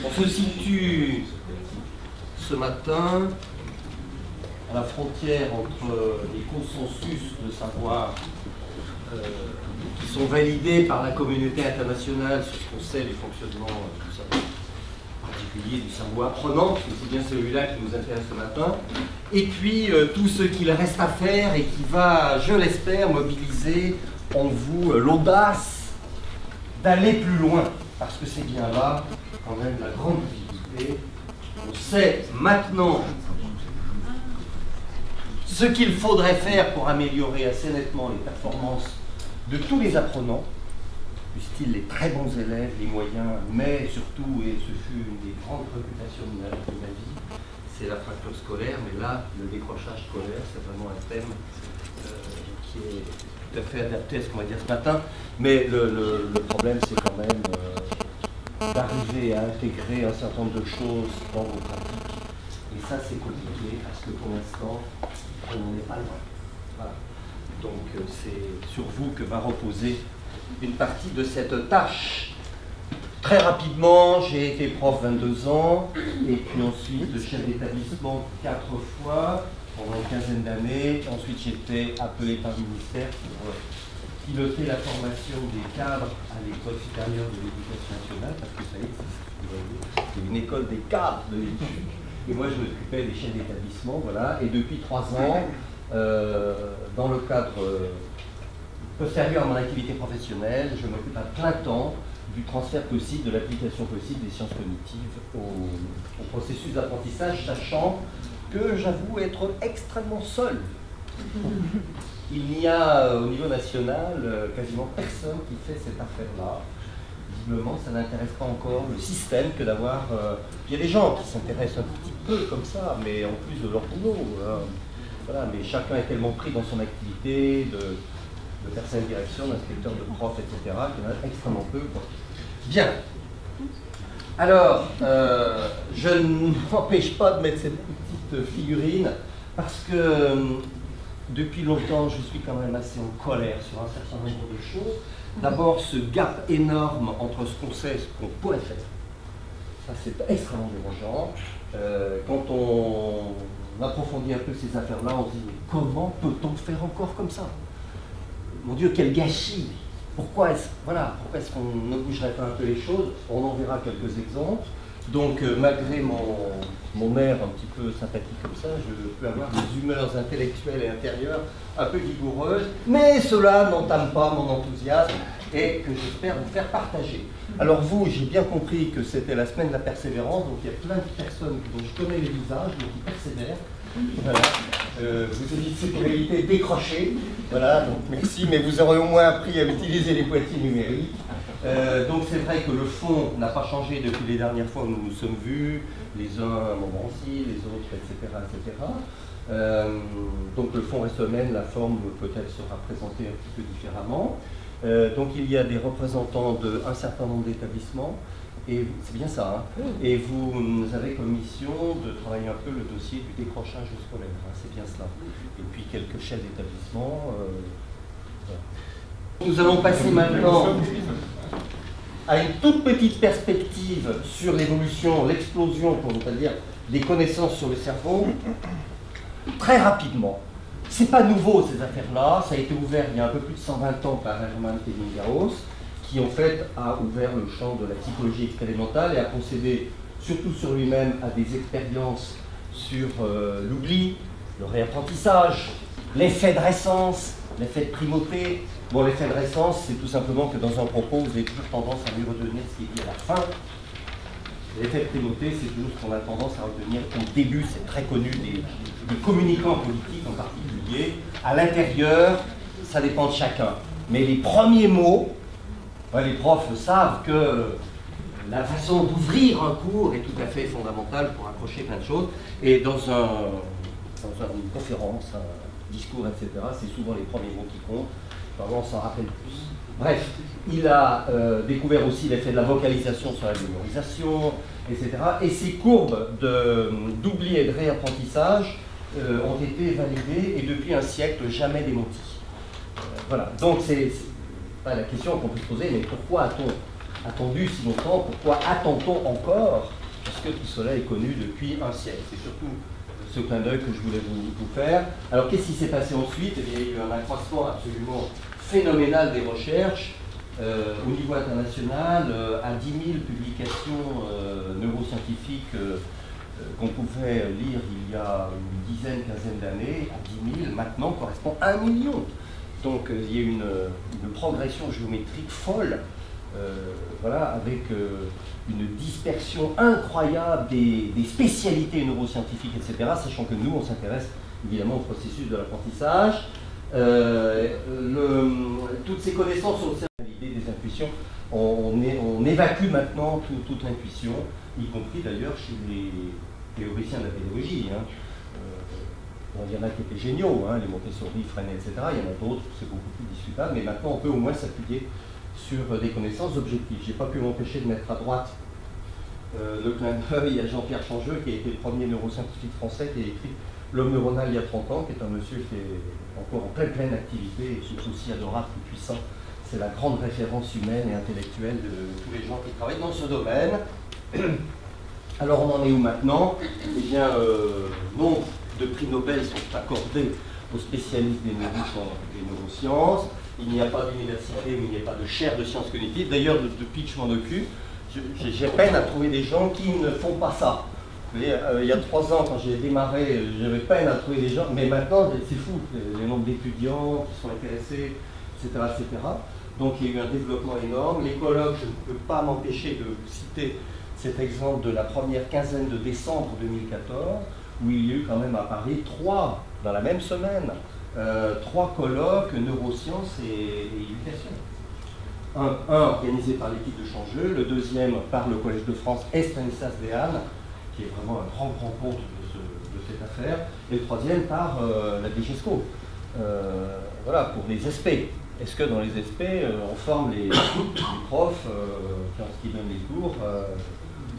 On se situe ce matin à la frontière entre les consensus de savoir qui sont validés par la communauté internationale sur ce qu'on sait les fonctionnements du savoir particulier, du cerveau apprenant, parce que c'est bien celui-là qui nous intéresse ce matin, et puis tout ce qu'il reste à faire et qui va, je l'espère, mobiliser en vous l'audace d'aller plus loin, parce que c'est bien là quand même la grande difficulté. On sait maintenant ce qu'il faudrait faire pour améliorer assez nettement les performances de tous les apprenants, du style les très bons élèves, les moyens, mais surtout, et ce fut une des grandes préoccupations de ma vie, c'est la fracture scolaire, mais là, le décrochage scolaire, c'est vraiment un thème qui est tout à fait adapté à ce qu'on va dire ce matin, mais le problème, c'est quand même d'arriver à intégrer un certain nombre de choses dans vos pratiques, et ça, c'est compliqué, parce que pour l'instant, on n'en est pas loin. Voilà. Donc c'est sur vous que va reposer une partie de cette tâche. Très rapidement, j'ai été prof 22 ans, et puis ensuite chef d'établissement 4 fois, pendant une quinzaine d'années. Ensuite, j'ai été appelé par le ministère pour piloter la formation des cadres à l'école supérieure de l'éducation nationale, parce que ça existe. C'est une école des cadres de l'éducation. Et moi, je m'occupais des chefs d'établissement, voilà. Et depuis 3 ans, dans le cadre postérieur à mon activité professionnelle, je m'occupe à plein temps du transfert possible, de l'application possible des sciences cognitives au processus d'apprentissage, sachant que j'avoue être extrêmement seul. Il n'y a au niveau national quasiment personne qui fait cette affaire-là. Visiblement, ça n'intéresse pas encore le système que d'avoir... Il y a des gens qui s'intéressent un petit peu comme ça, mais en plus de leur boulot. Voilà, mais chacun est tellement pris dans son activité, de personnel de direction, d'inspecteur, de prof, etc., qu'il y en a extrêmement peu. Bien. Alors, je ne m'empêche pas de mettre cette petite figurine, parce que depuis longtemps, je suis quand même assez en colère sur un certain nombre de choses. D'abord, ce gap énorme entre ce qu'on sait et ce qu'on pourrait faire. Ça, c'est extrêmement dérangeant. Quand on approfondit un peu ces affaires-là, on se dit, mais comment peut-on faire encore comme ça? Mon Dieu, quel gâchis! Pourquoi est-ce qu'on ne bougerait pas un peu les choses? On en verra quelques exemples. Donc, malgré mon air un petit peu sympathique comme ça, je peux avoir des humeurs intellectuelles et intérieures un peu vigoureuses, mais cela n'entame pas mon enthousiasme et que j'espère vous faire partager. Alors vous, j'ai bien compris que c'était la semaine de la persévérance, donc il y a plein de personnes dont je connais les visages, donc qui persévèrent. Voilà. Vous évitez cette réalité décrochée, voilà, donc merci, mais vous aurez au moins appris à utiliser les boîtiers numériques. Donc c'est vrai que le fond n'a pas changé depuis les dernières fois où nous nous sommes vus, les uns à Montmorency, les autres, etc. etc. Donc le fond reste le même, la forme peut-être sera présentée un petit peu différemment. Donc il y a des représentants d'un certain nombre d'établissements, et c'est bien ça, hein, et vous avez comme mission de travailler un peu le dossier du décrochage scolaire, hein, c'est bien cela. Et puis quelques chefs d'établissement. Voilà. Nous allons passer maintenant à une toute petite perspective sur l'évolution, l'explosion, pour ne pas dire, des connaissances sur le cerveau, très rapidement. C'est pas nouveau ces affaires-là, ça a été ouvert il y a un peu plus de 120 ans par Hermann Ebbinghaus, qui en fait a ouvert le champ de la psychologie expérimentale et a procédé surtout sur lui-même à des expériences sur l'oubli, le réapprentissage, l'effet de récence, l'effet de primauté. Bon, l'effet de récence, c'est tout simplement que dans un propos, vous avez toujours tendance à mieux retenir ce qui est dit à la fin. L'effet de primauté, c'est toujours ce qu'on a tendance à retenir au début, c'est très connu des communicants politiques en particulier. À l'intérieur, ça dépend de chacun. Mais les premiers mots, les profs savent que la façon d'ouvrir un cours est tout à fait fondamentale pour accrocher plein de choses. Et dans une conférence, un discours, etc., c'est souvent les premiers mots qui comptent. On s'en rappelle plus. Bref, il a découvert aussi l'effet de la vocalisation sur la mémorisation, etc. Et ces courbes d'oubli et de réapprentissage ont été validées et depuis un siècle jamais démenties. Voilà. Donc c'est pas la question qu'on peut se poser, mais pourquoi a-t-on attendu si longtemps? Pourquoi attend-on encore? Parce que tout cela est connu depuis un siècle. C'est surtout ce clin d'œil que je voulais vous faire. Alors qu'est-ce qui s'est passé ensuite? Eh bien, il y a eu un accroissement absolument phénoménal des recherches au niveau international, à 10 000 publications neuroscientifiques qu'on pouvait lire il y a une dizaine, quinzaine d'années, à 10 000, maintenant correspond à 1 million. Donc il y a eu une progression géométrique folle, voilà, avec une dispersion incroyable des spécialités neuroscientifiques, etc., sachant que nous, on s'intéresse évidemment au processus de l'apprentissage. Toutes ces connaissances au sein de l'idée des intuitions, on évacue maintenant toute intuition, y compris d'ailleurs chez les théoriciens de la pédagogie. Hein. Bon, il y en a qui étaient géniaux, hein, les Montessori, Freinet, etc. Il y en a d'autres, c'est beaucoup plus discutable, mais maintenant on peut au moins s'appuyer sur des connaissances objectives. Je n'ai pas pu m'empêcher de mettre à droite le clin d'œil à Jean-Pierre Changeux, qui a été le premier neuroscientifique français qui a écrit L'homme neuronal il y a 30 ans, qui est un monsieur qui est encore en pleine activité et qui est aussi adorable et puissant. C'est la grande référence humaine et intellectuelle de tous les gens qui travaillent dans ce domaine. Alors on en est où maintenant? Eh bien, nombre de prix Nobel sont accordés aux spécialistes des neurosciences. Il n'y a pas d'université où il n'y a pas de chaire de sciences cognitives. D'ailleurs, depuis que je m'en occupe, j'ai peine à trouver des gens qui ne font pas ça. Vous voyez, il y a 3 ans, quand j'ai démarré, j'avais peine à trouver des gens, mais maintenant, c'est fou, les nombres d'étudiants qui sont intéressés, etc., etc. Donc il y a eu un développement énorme. Les colloques, je ne peux pas m'empêcher de vous citer cet exemple de la première quinzaine de décembre 2014, où il y a eu quand même à Paris 3, dans la même semaine, 3 colloques neurosciences et éducation. Un organisé par l'équipe de Changeux, le deuxième par le Collège de France et Stanislas Dehaene, qui est vraiment un grand compte de cette affaire, et le troisième par la DGESCO. Voilà, pour les SP. Est-ce que dans les SP, on forme les profs qui donnent les cours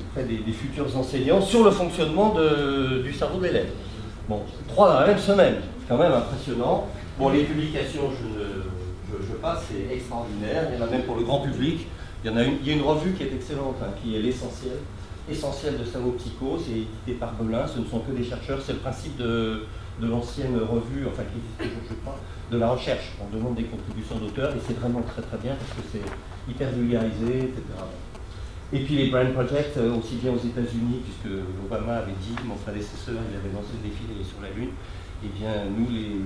auprès des futurs enseignants sur le fonctionnement du cerveau de l'élève? Bon, 3 dans la même semaine, c'est quand même impressionnant. Bon, les publications, je passe, c'est extraordinaire. Il y en a même pour le grand public. Il y a une revue qui est excellente, hein, qui est l'essentiel de cerveau psycho, c'est édité par Belin, ce ne sont que des chercheurs, c'est le principe de l'ancienne revue, enfin qui existe toujours, je crois, de la recherche. On demande des contributions d'auteurs et c'est vraiment très très bien parce que c'est hyper vulgarisé, etc. Et puis les Brain Project, aussi bien aux États-Unis, puisque Obama avait dit, mon prédécesseur, il avait lancé le défi d'aller sur la Lune, et bien nous les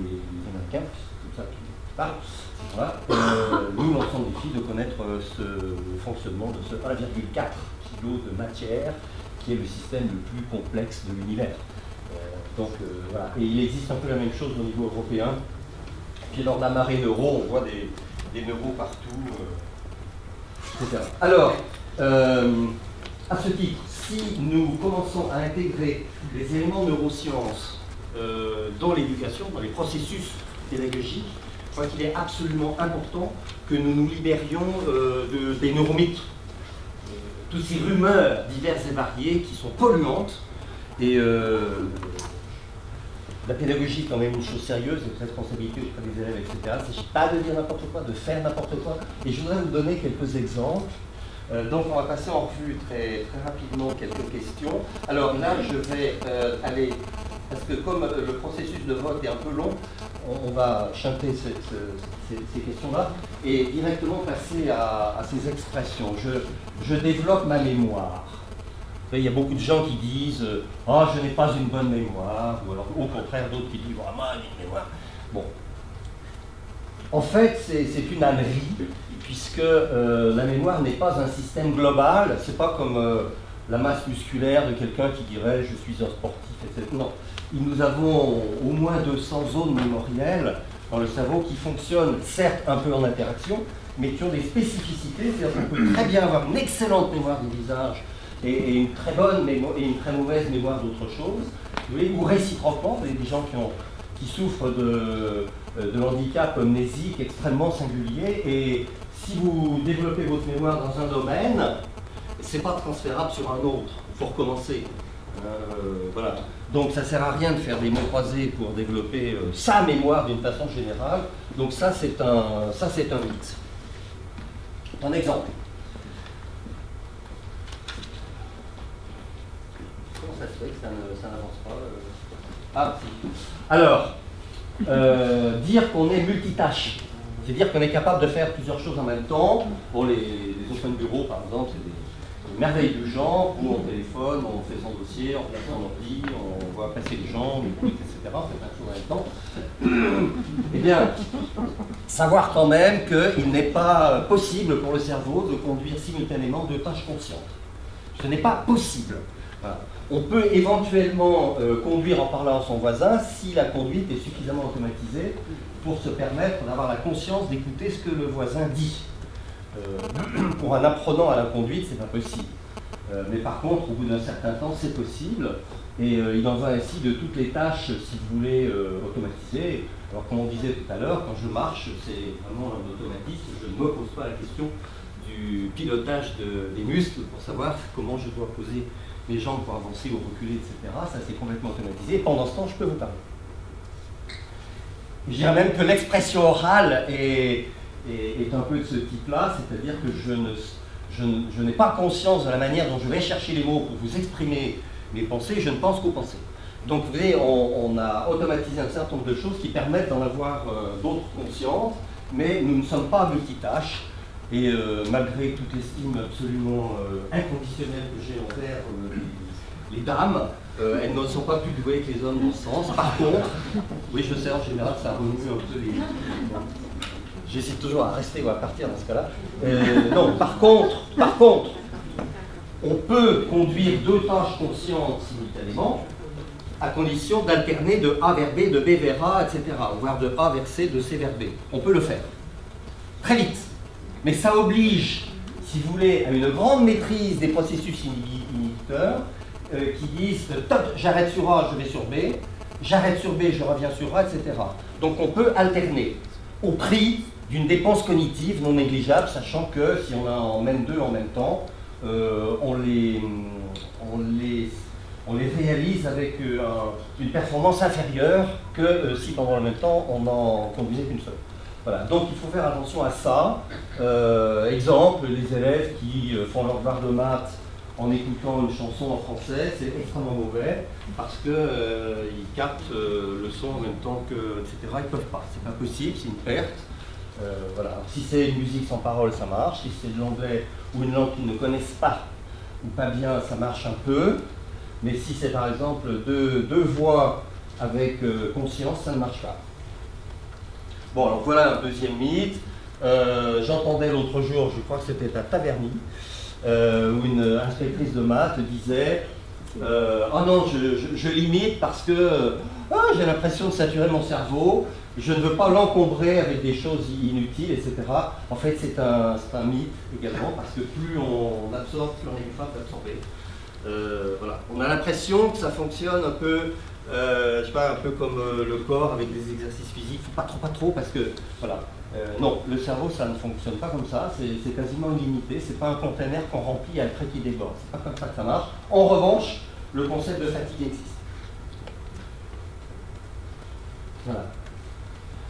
Américains, c'est comme ça qu'ils parlent, voilà, nous lançons le défi de connaître ce fonctionnement de ce 1,4 kg de matière, qui est le système le plus complexe de l'univers. Voilà. Et il existe un peu la même chose au niveau européen. Puis lors de la marée neuro, on voit des neuros partout, etc. Alors, à ce titre, si nous commençons à intégrer les éléments neurosciences dans l'éducation, dans les processus pédagogiques, je crois qu'il est absolument important que nous nous libérions des neuromythes, toutes ces rumeurs diverses et variées qui sont polluantes. Et la pédagogie est quand même une chose sérieuse, une responsabilité auprès des élèves, etc. Il ne s'agit pas de dire n'importe quoi, de faire n'importe quoi. Et je voudrais vous donner quelques exemples. Donc on va passer en revue très rapidement quelques questions. Alors là, je vais aller, parce que comme le processus de vote est un peu long, on va chanter ces questions-là et directement passer à ces expressions. Je développe ma mémoire. Il y a beaucoup de gens qui disent « Oh, je n'ai pas une bonne mémoire », ou alors au contraire d'autres qui disent « Vraiment, une mémoire ». Bon. En fait, c'est une ânerie, puisque la mémoire n'est pas un système global, c'est pas comme la masse musculaire de quelqu'un qui dirait « Je suis un sportif », etc. Non. Nous avons au moins 200 zones mémorielles dans le cerveau qui fonctionnent certes un peu en interaction, mais qui ont des spécificités, c'est-à-dire qu'on peut très bien avoir une excellente mémoire du visage et une très bonne mémoire et une très mauvaise mémoire d'autre chose, ou réciproquement, vous avez des gens qui souffrent de handicap amnésique extrêmement singulier, et si vous développez votre mémoire dans un domaine, c'est pas transférable sur un autre, il faut recommencer. Voilà. Donc ça ne sert à rien de faire des mots croisés pour développer sa mémoire d'une façon générale. Donc ça c'est un mythe. Un exemple. c'est vrai que ça n'avance pas. Ah, si. Alors, dire qu'on est multitâche, c'est dire qu'on est capable de faire plusieurs choses en même temps. Bon, les open bureaux, par exemple, c'est des merveilles du genre où on téléphone, on fait son dossier, on place son ordi, on voit passer les gens, on écoute, etc. On fait plein de choses en même temps. Eh bien, savoir quand même qu'il n'est pas possible pour le cerveau de conduire simultanément deux tâches conscientes. Ce n'est pas possible. Voilà. On peut éventuellement conduire en parlant à son voisin si la conduite est suffisamment automatisée pour se permettre d'avoir la conscience d'écouter ce que le voisin dit. Pour un apprenant à la conduite, c'est pas possible. Mais par contre, au bout d'un certain temps, c'est possible. Et il en va ainsi de toutes les tâches, si vous voulez, automatisées. Alors, comme on disait tout à l'heure, quand je marche, c'est vraiment un automatisme. Je ne me pose pas la question du pilotage des muscles pour savoir comment je dois poser mes jambes pour avancer ou reculer, etc. Ça, c'est complètement automatisé. Et pendant ce temps, je peux vous parler. Je dirais même que l'expression orale est un peu de ce type-là, c'est-à-dire que je n'ai pas conscience de la manière dont je vais chercher les mots pour vous exprimer mes pensées, je ne pense qu'aux pensées. Donc vous voyez, on a automatisé un certain nombre de choses qui permettent d'en avoir d'autres conscientes, mais nous ne sommes pas multitâches, et malgré toute l'estime absolument inconditionnelle que j'ai envers les dames, elles ne sont pas plus douées que les hommes dans ce sens. Par contre, oui je sais, en général ça remue un peu les... Bon. J'hésite toujours à rester ou à partir dans ce cas-là. Non, par contre, on peut conduire deux tâches conscientes simultanément, à condition d'alterner de A vers B, de B vers A, etc. Voire de A vers C, de C vers B. On peut le faire. Très vite. Mais ça oblige, si vous voulez, à une grande maîtrise des processus inhibiteurs qui disent « top, j'arrête sur A, je vais sur B, j'arrête sur B, je reviens sur A, etc. » Donc on peut alterner au prix d'une dépense cognitive non négligeable, sachant que si on en mène deux en même temps, on les réalise avec une performance inférieure que si pendant le même temps on n'en conduisait qu'une seule. Voilà, donc il faut faire attention à ça. Exemple, les élèves qui font leur devoir de maths en écoutant une chanson en français, c'est extrêmement mauvais parce qu'ils captent le son en même temps que, etc. Ils ne peuvent pas, c'est pas possible, c'est une perte. Voilà. Alors, si c'est une musique sans parole, ça marche. Si c'est de l'anglais ou une langue qu'ils ne connaissent pas ou pas bien, ça marche un peu. Mais si c'est par exemple deux voix avec conscience, ça ne marche pas. Bon, alors voilà un deuxième mythe. J'entendais l'autre jour, je crois que c'était à Taverny, où une inspectrice de maths disait oh non, je limite parce que j'ai l'impression de saturer mon cerveau, je ne veux pas l'encombrer avec des choses inutiles, etc. En fait, c'est un mythe également, parce que plus on absorbe, plus on est capable d'absorber. Voilà. On a l'impression que ça fonctionne un peu, je sais pas, un peu comme le corps avec des exercices physiques, pas trop, parce que, voilà. Non, le cerveau, ça ne fonctionne pas comme ça, c'est quasiment illimité, c'est pas un conteneur qu'on remplit après qui déborde, c'est pas comme ça que ça marche. En revanche, le concept de fatigue existe. Voilà.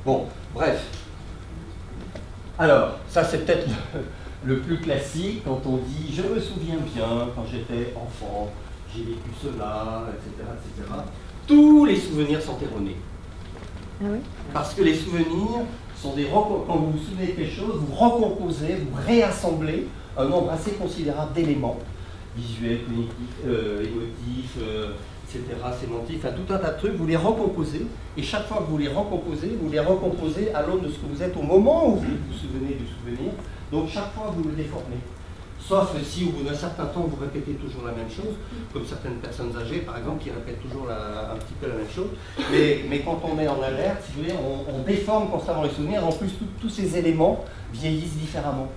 Bon, bref. Alors, ça c'est peut-être le plus classique quand on dit « je me souviens bien quand j'étais enfant, j'ai vécu cela, etc. etc. » Tous les souvenirs sont erronés. Ah oui ? Parce que les souvenirs sont des... Quand vous vous souvenez de quelque chose, vous recomposez, vous réassemblez un nombre assez considérable d'éléments, visuels, cognitifs, émotifs, etc., sémantiques, enfin tout un tas de trucs, vous les recomposez, et chaque fois que vous les recomposez à l'aune de ce que vous êtes au moment où vous vous souvenez du souvenir, donc chaque fois vous le déformez. Sauf si au bout d'un certain temps vous répétez toujours la même chose, comme certaines personnes âgées par exemple qui répètent toujours un petit peu la même chose, mais quand on est en alerte, si vous voulez, on déforme constamment les souvenirs, en plus tous ces éléments vieillissent différemment.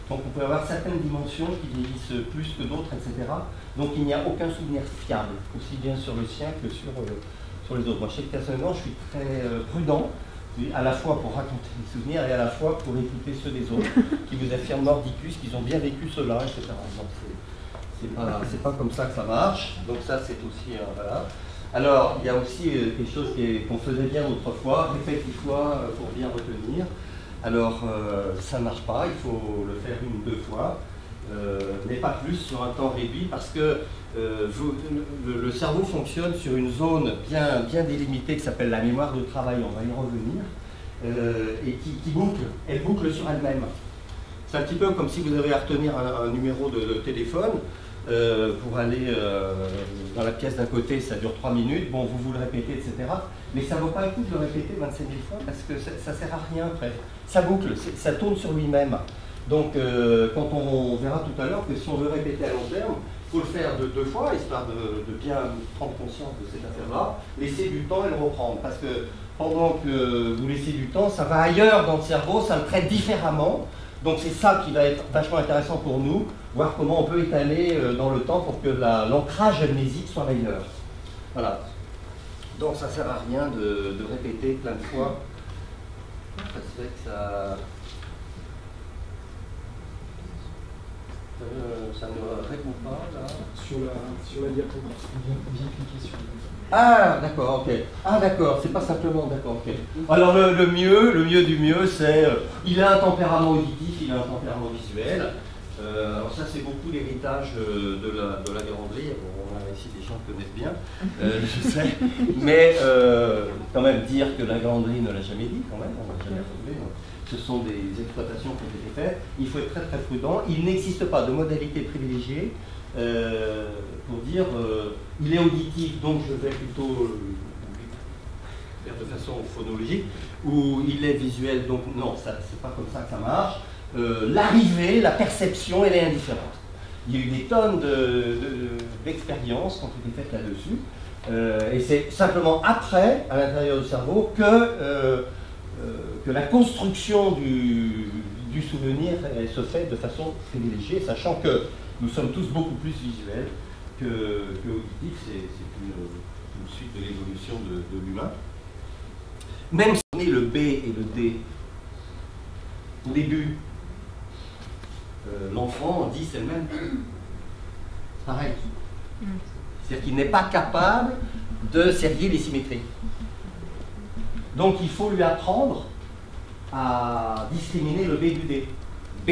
Donc on peut avoir certaines dimensions qui vieillissent plus que d'autres, etc. Donc il n'y a aucun souvenir fiable, aussi bien sur le sien que sur les autres. Moi je sais que personnellement je suis très prudent, à la fois pour raconter mes souvenirs et à la fois pour écouter ceux des autres qui vous affirment mordicus qu'ils ont bien vécu cela, etc. Donc c'est pas comme ça que ça marche, donc ça c'est aussi voilà. Alors il y a aussi quelque chose qu'on faisait bien autrefois, répète une fois pour bien retenir. Alors ça ne marche pas, il faut le faire une ou deux fois. mais pas plus sur un temps réduit, parce que le cerveau fonctionne sur une zone bien délimitée qui s'appelle la mémoire de travail, on va y revenir, et qui boucle, elle boucle sur elle-même. C'est un petit peu comme si vous avez à retenir un numéro de téléphone, pour aller dans la pièce d'à côté, ça dure 3 minutes, bon, vous le répétez, etc. Mais ça ne vaut pas le coup de le répéter 25 000 fois, parce que ça ne sert à rien, après. Ça boucle, ça tourne sur lui-même. Donc, quand on verra tout à l'heure que si on veut répéter à long terme, il faut le faire deux fois, histoire de bien prendre conscience de cette affaire-là, laisser du temps et le reprendre. Parce que pendant que vous laissez du temps, ça va ailleurs dans le cerveau, ça le traite différemment. Donc c'est ça qui va être vachement intéressant pour nous, voir comment on peut étaler dans le temps pour que l'ancrage amnésique soit meilleur. Voilà. Donc ça ne sert à rien de répéter plein de fois. Ça se fait que ça ne répond pas là. Sur la diapo. Bien cliquer sur Ah d'accord, ok. Ah d'accord, c'est pas simplement d'accord, ok. Alors le mieux du mieux, c'est il a un tempérament auditif, il a un tempérament visuel. Alors ça c'est beaucoup l'héritage de la Garandrie. Bon, on a ici des gens qui connaissent bien, je sais. Mais quand même dire que la Garandrie ne l'a jamais dit, quand même, on l'a jamais trouvé. Ce sont des exploitations qui ont été faites. Il faut être très très prudent. Il n'existe pas de modalité privilégiée pour dire il est auditif, donc je vais plutôt faire de façon phonologique, ou il est visuel, donc non, c'est pas comme ça que ça marche. L'arrivée, la perception, elle est indifférente. Il y a eu des tonnes d'expériences qui ont été faites là-dessus, et c'est simplement après, à l'intérieur du cerveau, que la construction du souvenir se fait de façon privilégiée, sachant que nous sommes tous beaucoup plus visuels que auditifs, c'est une suite de l'évolution de l'humain. Même si on est le B et le D, au début, l'enfant dit c'est le même. Pareil. C'est-à-dire qu'il n'est pas capable de serrer les symétries. Donc il faut lui apprendre à discriminer le B du D. B,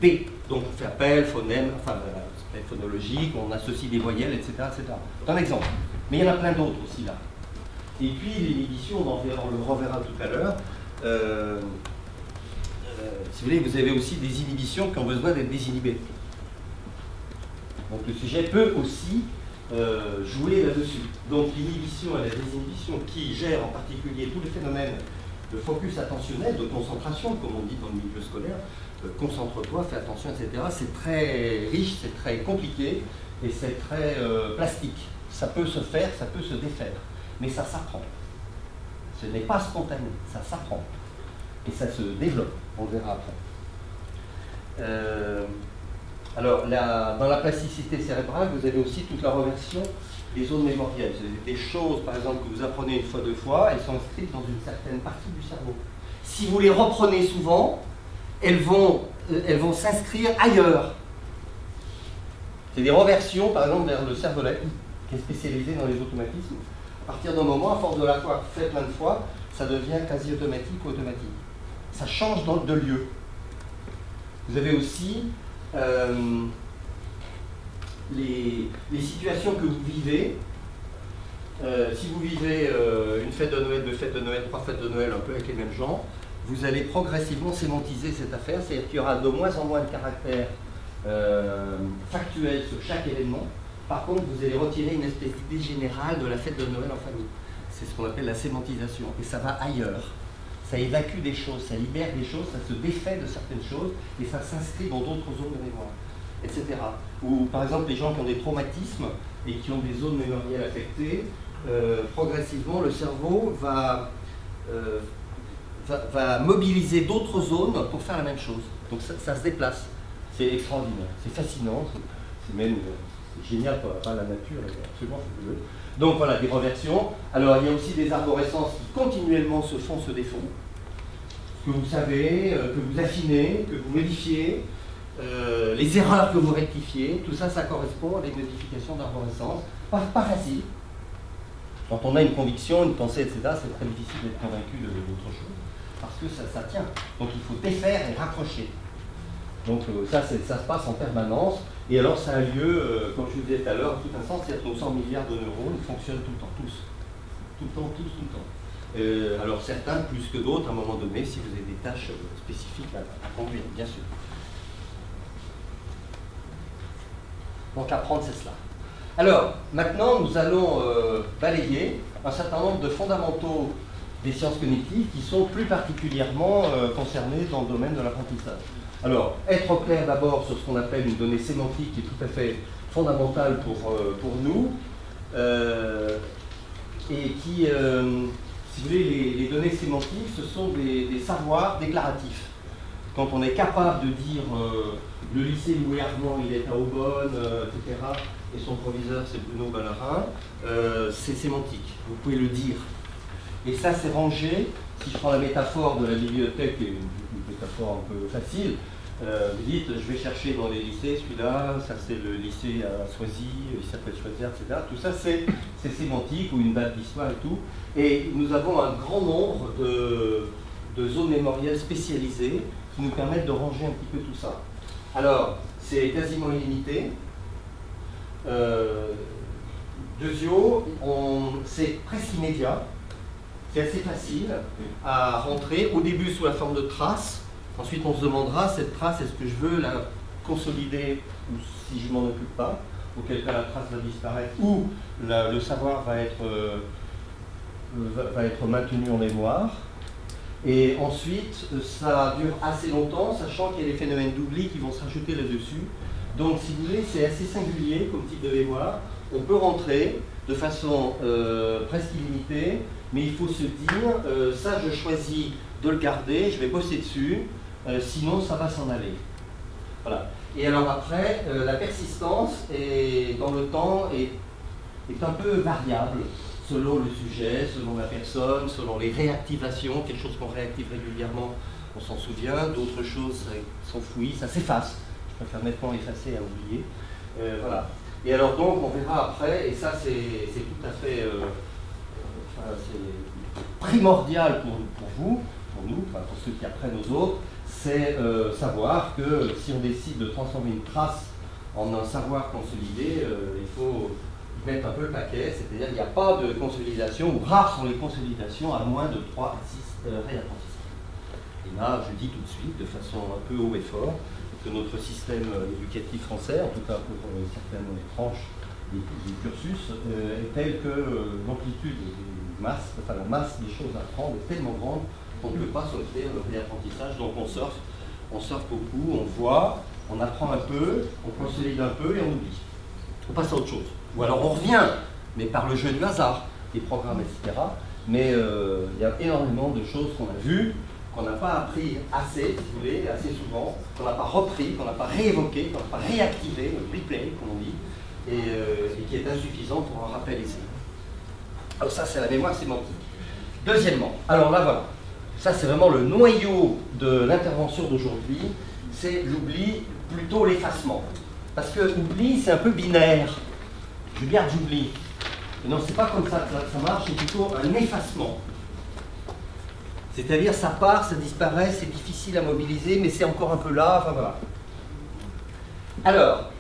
D. Donc on fait appel, phonème, enfin phonologique, on associe des voyelles, etc. C'est un exemple. Mais il y en a plein d'autres aussi là. Et puis l'inhibition, on le reverra tout à l'heure. Si vous voulez, vous avez aussi des inhibitions qui ont besoin d'être désinhibées. Donc le sujet peut aussi jouer là-dessus. Donc l'inhibition et la désinhibition qui gèrent en particulier tous les phénomènes de focus attentionnel, de concentration, comme on dit dans le milieu scolaire, concentre-toi, fais attention, etc. C'est très riche, c'est très compliqué et c'est très plastique. Ça peut se faire, ça peut se défaire, mais ça s'apprend. Ce n'est pas spontané, ça s'apprend. Et ça se développe, on le verra après. Alors, dans la plasticité cérébrale, vous avez aussi toute la reversion des zones mémorielles. C'est des choses, par exemple, que vous apprenez une fois, deux fois, elles sont inscrites dans une certaine partie du cerveau. Si vous les reprenez souvent, elles vont s'inscrire ailleurs. C'est des reversions, par exemple, vers le cervelet, qui est spécialisé dans les automatismes. À partir d'un moment, à force de l'avoir fait plein de fois, ça devient quasi automatique ou automatique. Ça change de lieu. Vous avez aussi les situations que vous vivez. Si vous vivez une fête de Noël, 2 fêtes de Noël, 3 fêtes de Noël, un peu avec les mêmes gens, vous allez progressivement sémantiser cette affaire, c'est-à-dire qu'il y aura de moins en moins de caractères factuels sur chaque événement. Par contre, vous allez retirer une espèce d'idée générale de la fête de Noël en famille. C'est ce qu'on appelle la sémantisation. Et ça va ailleurs. Ça évacue des choses, ça libère des choses, ça se défait de certaines choses et ça s'inscrit dans d'autres zones de mémoire, etc. Ou par exemple les gens qui ont des traumatismes et qui ont des zones mémorielles affectées, progressivement le cerveau va mobiliser d'autres zones pour faire la même chose. Donc ça se déplace. C'est extraordinaire, c'est fascinant, c'est même génial par la nature, absolument fabuleux. Donc voilà, des reversions. Alors il y a aussi des arborescences qui continuellement se défont, que vous savez, que vous affinez, que vous modifiez, les erreurs que vous rectifiez, tout ça, ça correspond à des modifications d'arborescence. Pas facile. Quand on a une conviction, une pensée, etc., c'est très difficile d'être convaincu d'autre chose, parce que ça tient. Donc il faut défaire et raccrocher. Donc ça se passe en permanence. Et alors ça a lieu, comme je vous disais tout à l'heure, en tout instant, c'est-à-dire que nos 100 milliards de neurones fonctionnent tout le temps, tous. Tout le temps, tous, tout le temps. Alors certains plus que d'autres, à un moment donné, si vous avez des tâches spécifiques à conduire, bien sûr. Donc apprendre, c'est cela. Alors, maintenant, nous allons balayer un certain nombre de fondamentaux des sciences cognitives qui sont plus particulièrement concernés dans le domaine de l'apprentissage. Alors, être au clair d'abord sur ce qu'on appelle une donnée sémantique qui est tout à fait fondamentale pour nous, et qui, si vous voulez, les données sémantiques, ce sont des savoirs déclaratifs. Quand on est capable de dire le lycée Louis Armand, il est à Aubonne, etc., et son proviseur c'est Bruno Ballerin, c'est sémantique, vous pouvez le dire. Et ça c'est rangé, si je prends la métaphore de la bibliothèque, qui est une métaphore un peu facile, vous dites je vais chercher dans les lycées, celui-là, ça c'est le lycée à Soisy, il s'appelle Choisir, etc. Tout ça c'est sémantique, ou une date d'histoire et tout. Et nous avons un grand nombre de zones mémorielles spécialisées qui nous permettent de ranger un petit peu tout ça. Alors, c'est quasiment illimité. Deuxio, c'est presque immédiat. C'est assez facile à rentrer, au début sous la forme de traces. Ensuite, on se demandera, cette trace, est-ce que je veux la consolider ou si je m'en occupe pas, auquel cas la trace va disparaître, ou le savoir va être maintenu en mémoire. Et ensuite, ça dure assez longtemps, sachant qu'il y a des phénomènes d'oubli qui vont se rajouter là-dessus. Donc, si vous voulez, c'est assez singulier comme type de mémoire. On peut rentrer de façon presque illimitée, mais il faut se dire, ça je choisis de le garder, je vais bosser dessus, sinon ça va s'en aller. Voilà. Et alors après, la persistance dans le temps est un peu variable, selon le sujet, selon la personne, selon les réactivations. Quelque chose qu'on réactive régulièrement, on s'en souvient, d'autres choses s'enfouissent, ça s'efface. Je préfère nettement effacer à oublier. Voilà. Et alors donc, on verra après, et ça c'est tout à fait c'est primordial pour vous, pour nous, enfin, pour ceux qui apprennent aux autres, c'est savoir que si on décide de transformer une trace en un savoir consolidé, il faut mettre un peu le paquet, c'est-à-dire qu'il n'y a pas de consolidation, ou rares sont les consolidations à moins de 3 à 6 réapprentissages. Et là, je dis tout de suite, de façon un peu haut et fort, que notre système éducatif français, en tout cas pour certaines tranches du cursus, est tel que l'amplitude des masses, enfin la masse des choses à apprendre est tellement grande qu'on ne peut pas sauter le réapprentissage. Donc on surfe beaucoup, on voit, on apprend un peu, on consolide un peu et on oublie. On passe à autre chose. Ou alors on revient, mais par le jeu du hasard, des programmes, etc. Mais il y a énormément de choses qu'on a vues, qu'on n'a pas appris assez, si vous voulez, assez souvent, qu'on n'a pas repris, qu'on n'a pas réévoqué, qu'on n'a pas réactivé, le replay, comme on dit, et qui est insuffisant pour un rappel ici. Alors ça, c'est la mémoire sémantique. Deuxièmement, alors là, voilà. Ça, c'est vraiment le noyau de l'intervention d'aujourd'hui, c'est l'oubli, plutôt l'effacement. Parce que l'oubli, c'est un peu binaire. Je garde, j'oublie. Non, c'est pas comme ça que ça marche, c'est plutôt un effacement. C'est-à-dire, ça part, ça disparaît, c'est difficile à mobiliser, mais c'est encore un peu là, enfin voilà. Alors,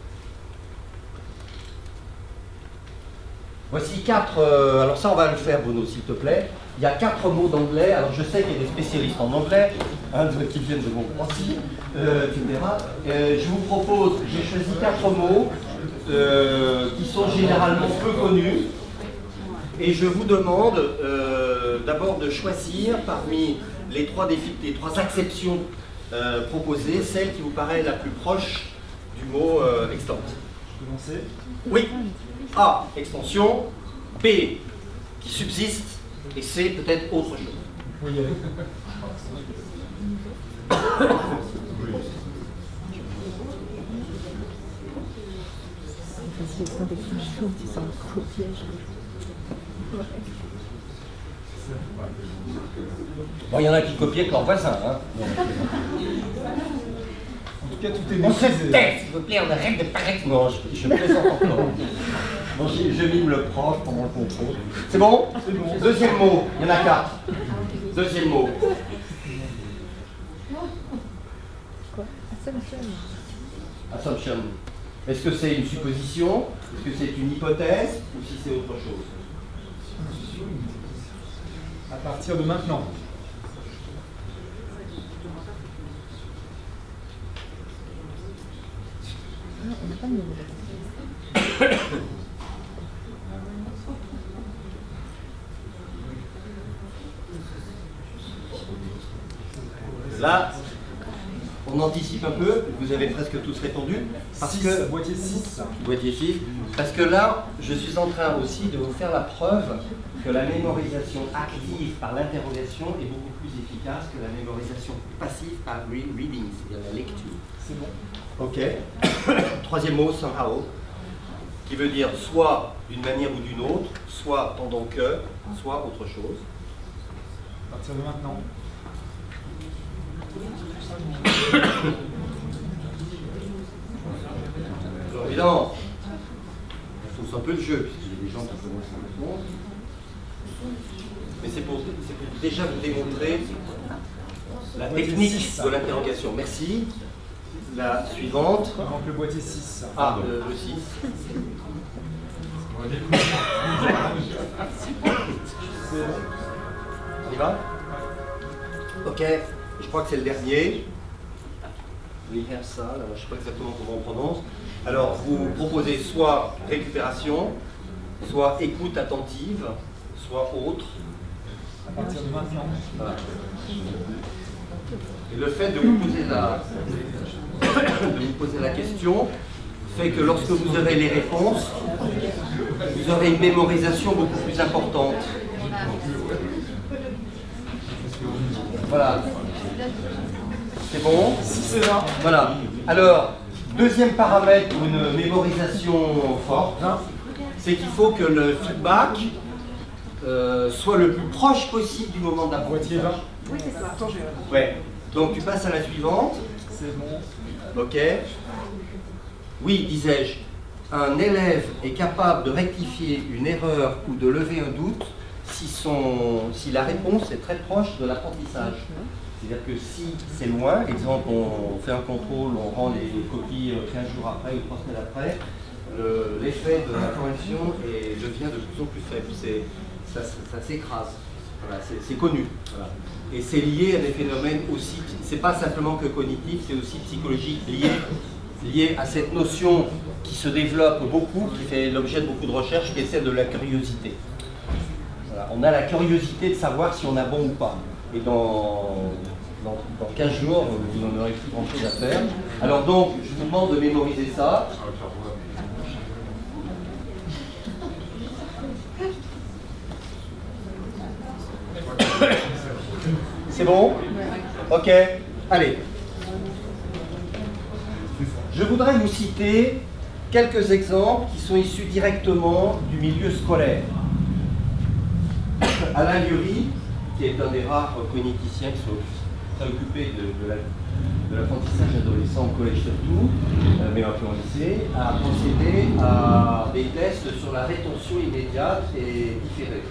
voici 4, alors ça on va le faire Bruno s'il te plaît. Il y a 4 mots d'anglais, alors je sais qu'il y a des spécialistes en anglais, qui viennent de mon cours aussi, etc. Je vous propose, j'ai choisi 4 mots qui sont généralement peu connus, et je vous demande d'abord de choisir parmi les 3 acceptions proposées, celle qui vous paraît la plus proche du mot extant. Je peux commencer ? Oui. A, extension. B, qui subsiste. Et C, peut-être autre chose. Oui. Bon, il y en a qui copient avec leurs voisins. Hein. En tout cas, tout est On se maîtrisé. tait, s'il vous plaît, on arrête de paraître. Non, je plaisante encore. Bon, je mime le prof pendant le contrôle. C'est bon? C'est bon. Deuxième mot, il y en a 4. Deuxième mot. Assumption. Est-ce que c'est une supposition? Est-ce que c'est une hypothèse? Ou si c'est autre chose? À partir de maintenant. Là, on anticipe un peu, vous avez presque tous répondu, parce que boîtier 6. boîtier 6, parce que là, je suis en train aussi de vous faire la preuve que la mémorisation active par l'interrogation est beaucoup plus efficace que la mémorisation passive par reading, c'est-à-dire la lecture. C'est bon. Ok. Troisième mot, somehow, qui veut dire soit d'une manière ou d'une autre, soit pendant que, soit autre chose. À partir de maintenant. Alors évidemment, il faut un peu le jeu, puisqu'il y a des gens qui connaissent la réponse. Mais c'est pour déjà vous démontrer la technique de l'interrogation. Merci. La suivante. Donc le boîtier 6. Ah, le 6. On y va? Ok, je crois que c'est le dernier. Rehearsal, alors je ne sais pas exactement comment on prononce. Alors, vous proposez soit récupération, soit écoute attentive, soit autre. À partir de maintenant. Voilà. Et le fait de vous poser la question fait que lorsque vous aurez les réponses, vous aurez une mémorisation beaucoup plus importante. Voilà. C'est bon? Si c'est là. Voilà. Alors, deuxième paramètre pour une mémorisation forte, c'est qu'il faut que le feedback soit le plus proche possible du moment Boîtier d'apprentissage. 20. Oui, c'est ça. Attends, Ouais. Donc tu passes à la suivante. C'est bon. Ok. Oui, disais-je, un élève est capable de rectifier une erreur ou de lever un doute si la réponse est très proche de l'apprentissage. C'est-à-dire que si c'est loin, exemple, on fait un contrôle, on rend les copies 15 jours après ou 3 semaines après, l'effet de la correction devient de plus en plus faible. Ça s'écrase. Voilà, c'est connu. Voilà. Et c'est lié à des phénomènes aussi, c'est pas simplement que cognitif, c'est aussi psychologique, lié à cette notion qui se développe beaucoup, qui fait l'objet de beaucoup de recherches, qui est celle de la curiosité. Voilà, on a la curiosité de savoir si on a bon ou pas. Et dans 15 jours, vous n'en aurez plus grand chose à faire. Alors donc, je vous demande de mémoriser ça. C'est bon? Ok. Allez. Je voudrais vous citer quelques exemples qui sont issus directement du milieu scolaire. Alain Lurie, qui est un des rares cogniticiens qui sont très occupés de l'apprentissage adolescent au collège surtout, mais un peu au lycée, a procédé à des tests sur la rétention immédiate et différée.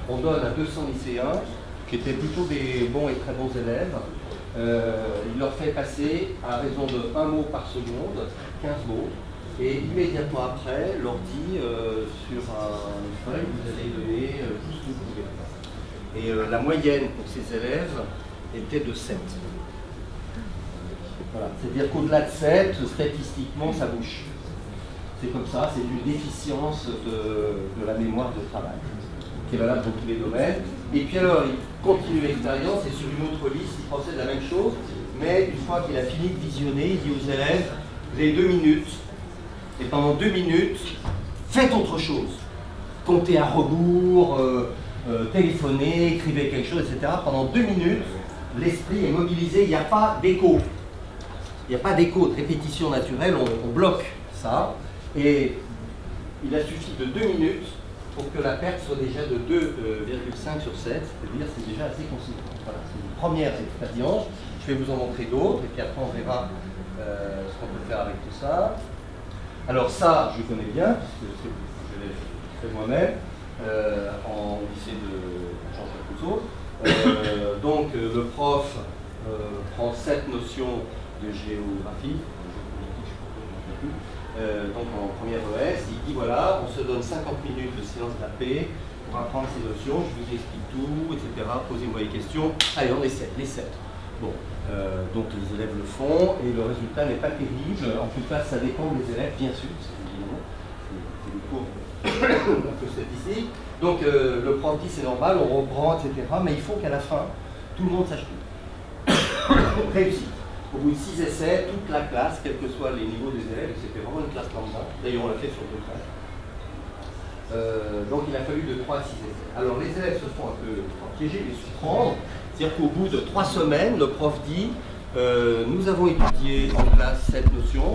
On donne à 200 lycéens, qui étaient plutôt des bons et très bons élèves, il leur fait passer à raison de 1 mot par seconde, 15 mots, et immédiatement après, leur dit sur une feuille, vous allez donner tout ce que vous pouvez. Et la moyenne pour ces élèves était de 7. Voilà. C'est-à-dire qu'au-delà de 7, statistiquement, ça bouge. C'est comme ça, c'est une déficience de la mémoire de travail, qui est valable dans tous les domaines. Et puis alors, il continue l'expérience et sur une autre liste, il procède la même chose, mais une fois qu'il a fini de visionner, il dit aux élèves, vous avez 2 minutes, et pendant 2 minutes, faites autre chose. Comptez à rebours, téléphonez, écrivez quelque chose, etc. Pendant 2 minutes, l'esprit est mobilisé, il n'y a pas d'écho. Il n'y a pas d'écho, de répétition naturelle, on bloque ça. Et il a suffi de 2 minutes pour que la perte soit déjà de 2,5 sur 7, c'est-à-dire c'est déjà assez conséquent. Voilà, c'est une première expérience. Je vais vous en montrer d'autres, et puis après on verra ce qu'on peut faire avec tout ça. Alors ça, je connais bien, puisque je l'ai fait moi-même, au lycée de Jean-Jacques Rousseau. Donc le prof prend 7 notions de géographie, donc en première ES, il dit voilà, on se donne 50 minutes de séance d'AP pour apprendre ces notions, je vous explique tout, etc. Posez-moi des questions. Allez, on essaie, les 7. Bon, donc les élèves le font et le résultat n'est pas terrible. En tout cas, ça dépend des élèves, bien sûr, évidemment. C'est des cours un peu statistiques. Donc le prof dit c'est normal, on reprend, etc. Mais il faut qu'à la fin, tout le monde sache tout. Réussite. Au bout de 6 essais, toute la classe, quels que soient les niveaux des élèves, c'était vraiment une classe lambda. D'ailleurs, on l'a fait sur 2 classes. Donc il a fallu de 3 à 6 essais. Alors les élèves se font un peu piéger, les surprendre. C'est-à-dire qu'au bout de 3 semaines, le prof dit nous avons étudié en classe cette notion.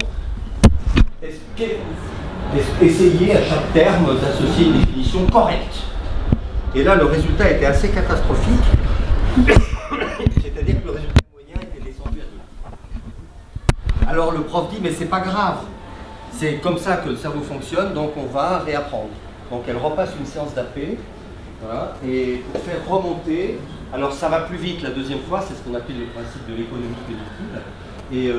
Essayez à chaque terme d'associer une définition correcte. Et là, le résultat était assez catastrophique. C'est-à-dire que le résultat moyen était descendu à 2. Alors le prof dit mais c'est pas grave. C'est comme ça que le cerveau fonctionne, donc on va réapprendre. Donc elle repasse une séance d'AP, voilà, et pour faire remonter, alors ça va plus vite la deuxième fois, c'est ce qu'on appelle le principe de l'économie cognitive, et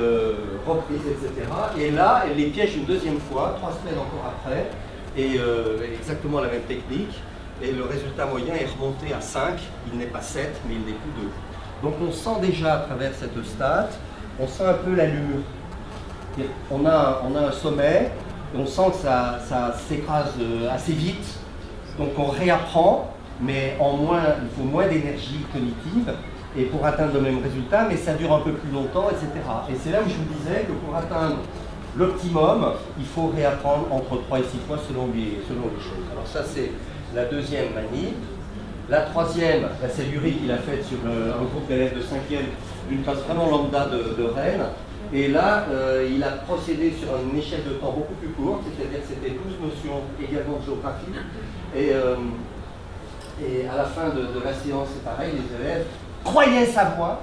reprise, etc. Et là, elle les piège une deuxième fois, 3 semaines encore après, et exactement la même technique, et le résultat moyen est remonté à 5, il n'est pas 7, mais il n'est plus 2. Donc on sent déjà à travers cette stat, on sent un peu l'allure. On a un sommet, on sent que ça s'écrase assez vite, donc on réapprend, mais il faut moins d'énergie cognitive et pour atteindre le même résultat, mais ça dure un peu plus longtemps, etc. Et c'est là où je vous disais que pour atteindre l'optimum, il faut réapprendre entre 3 et 6 fois selon les choses. Alors ça c'est la deuxième manip. La troisième, c'est Lurie qui l'a faite sur un groupe d'élèves de 5e, d'une classe vraiment lambda de Rennes. Et là, il a procédé sur une échelle de temps beaucoup plus courte, c'est-à-dire que c'était 12 notions également de géographie. Et à la fin de la séance, c'est pareil, les élèves croyaient savoir,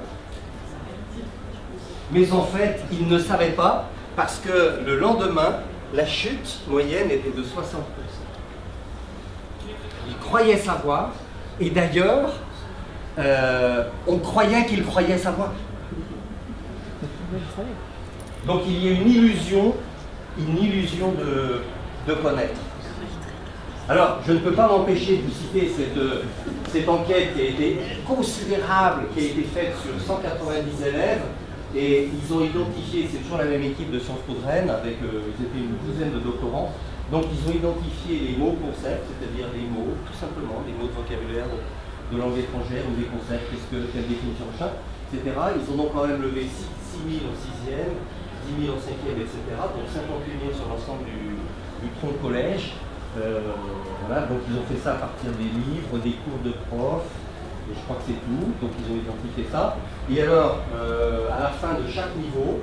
mais en fait, ils ne savaient pas, parce que le lendemain, la chute moyenne était de 60%. Ils croyaient savoir, et d'ailleurs, on croyait qu'ils croyaient savoir. Donc il y a une illusion de connaître. Alors, je ne peux pas m'empêcher de vous citer cette enquête qui a été considérable, qui a été faite sur 190 élèves, et ils ont identifié, c'est toujours la même équipe de Sciences Po de Rennes, avec ils étaient une douzaine de doctorants, donc ils ont identifié les mots concepts, c'est-à-dire les mots, tout simplement, des mots de vocabulaire de langue étrangère ou des concepts, quelle définition machin, etc. Ils en ont quand même levé 6 000 en 6e, 10 000 en 5e, etc. Donc 58 000 sur l'ensemble du tronc collège. Voilà, donc ils ont fait ça à partir des livres, des cours de profs, et je crois que c'est tout, donc ils ont identifié ça. Et alors, à la fin de chaque niveau,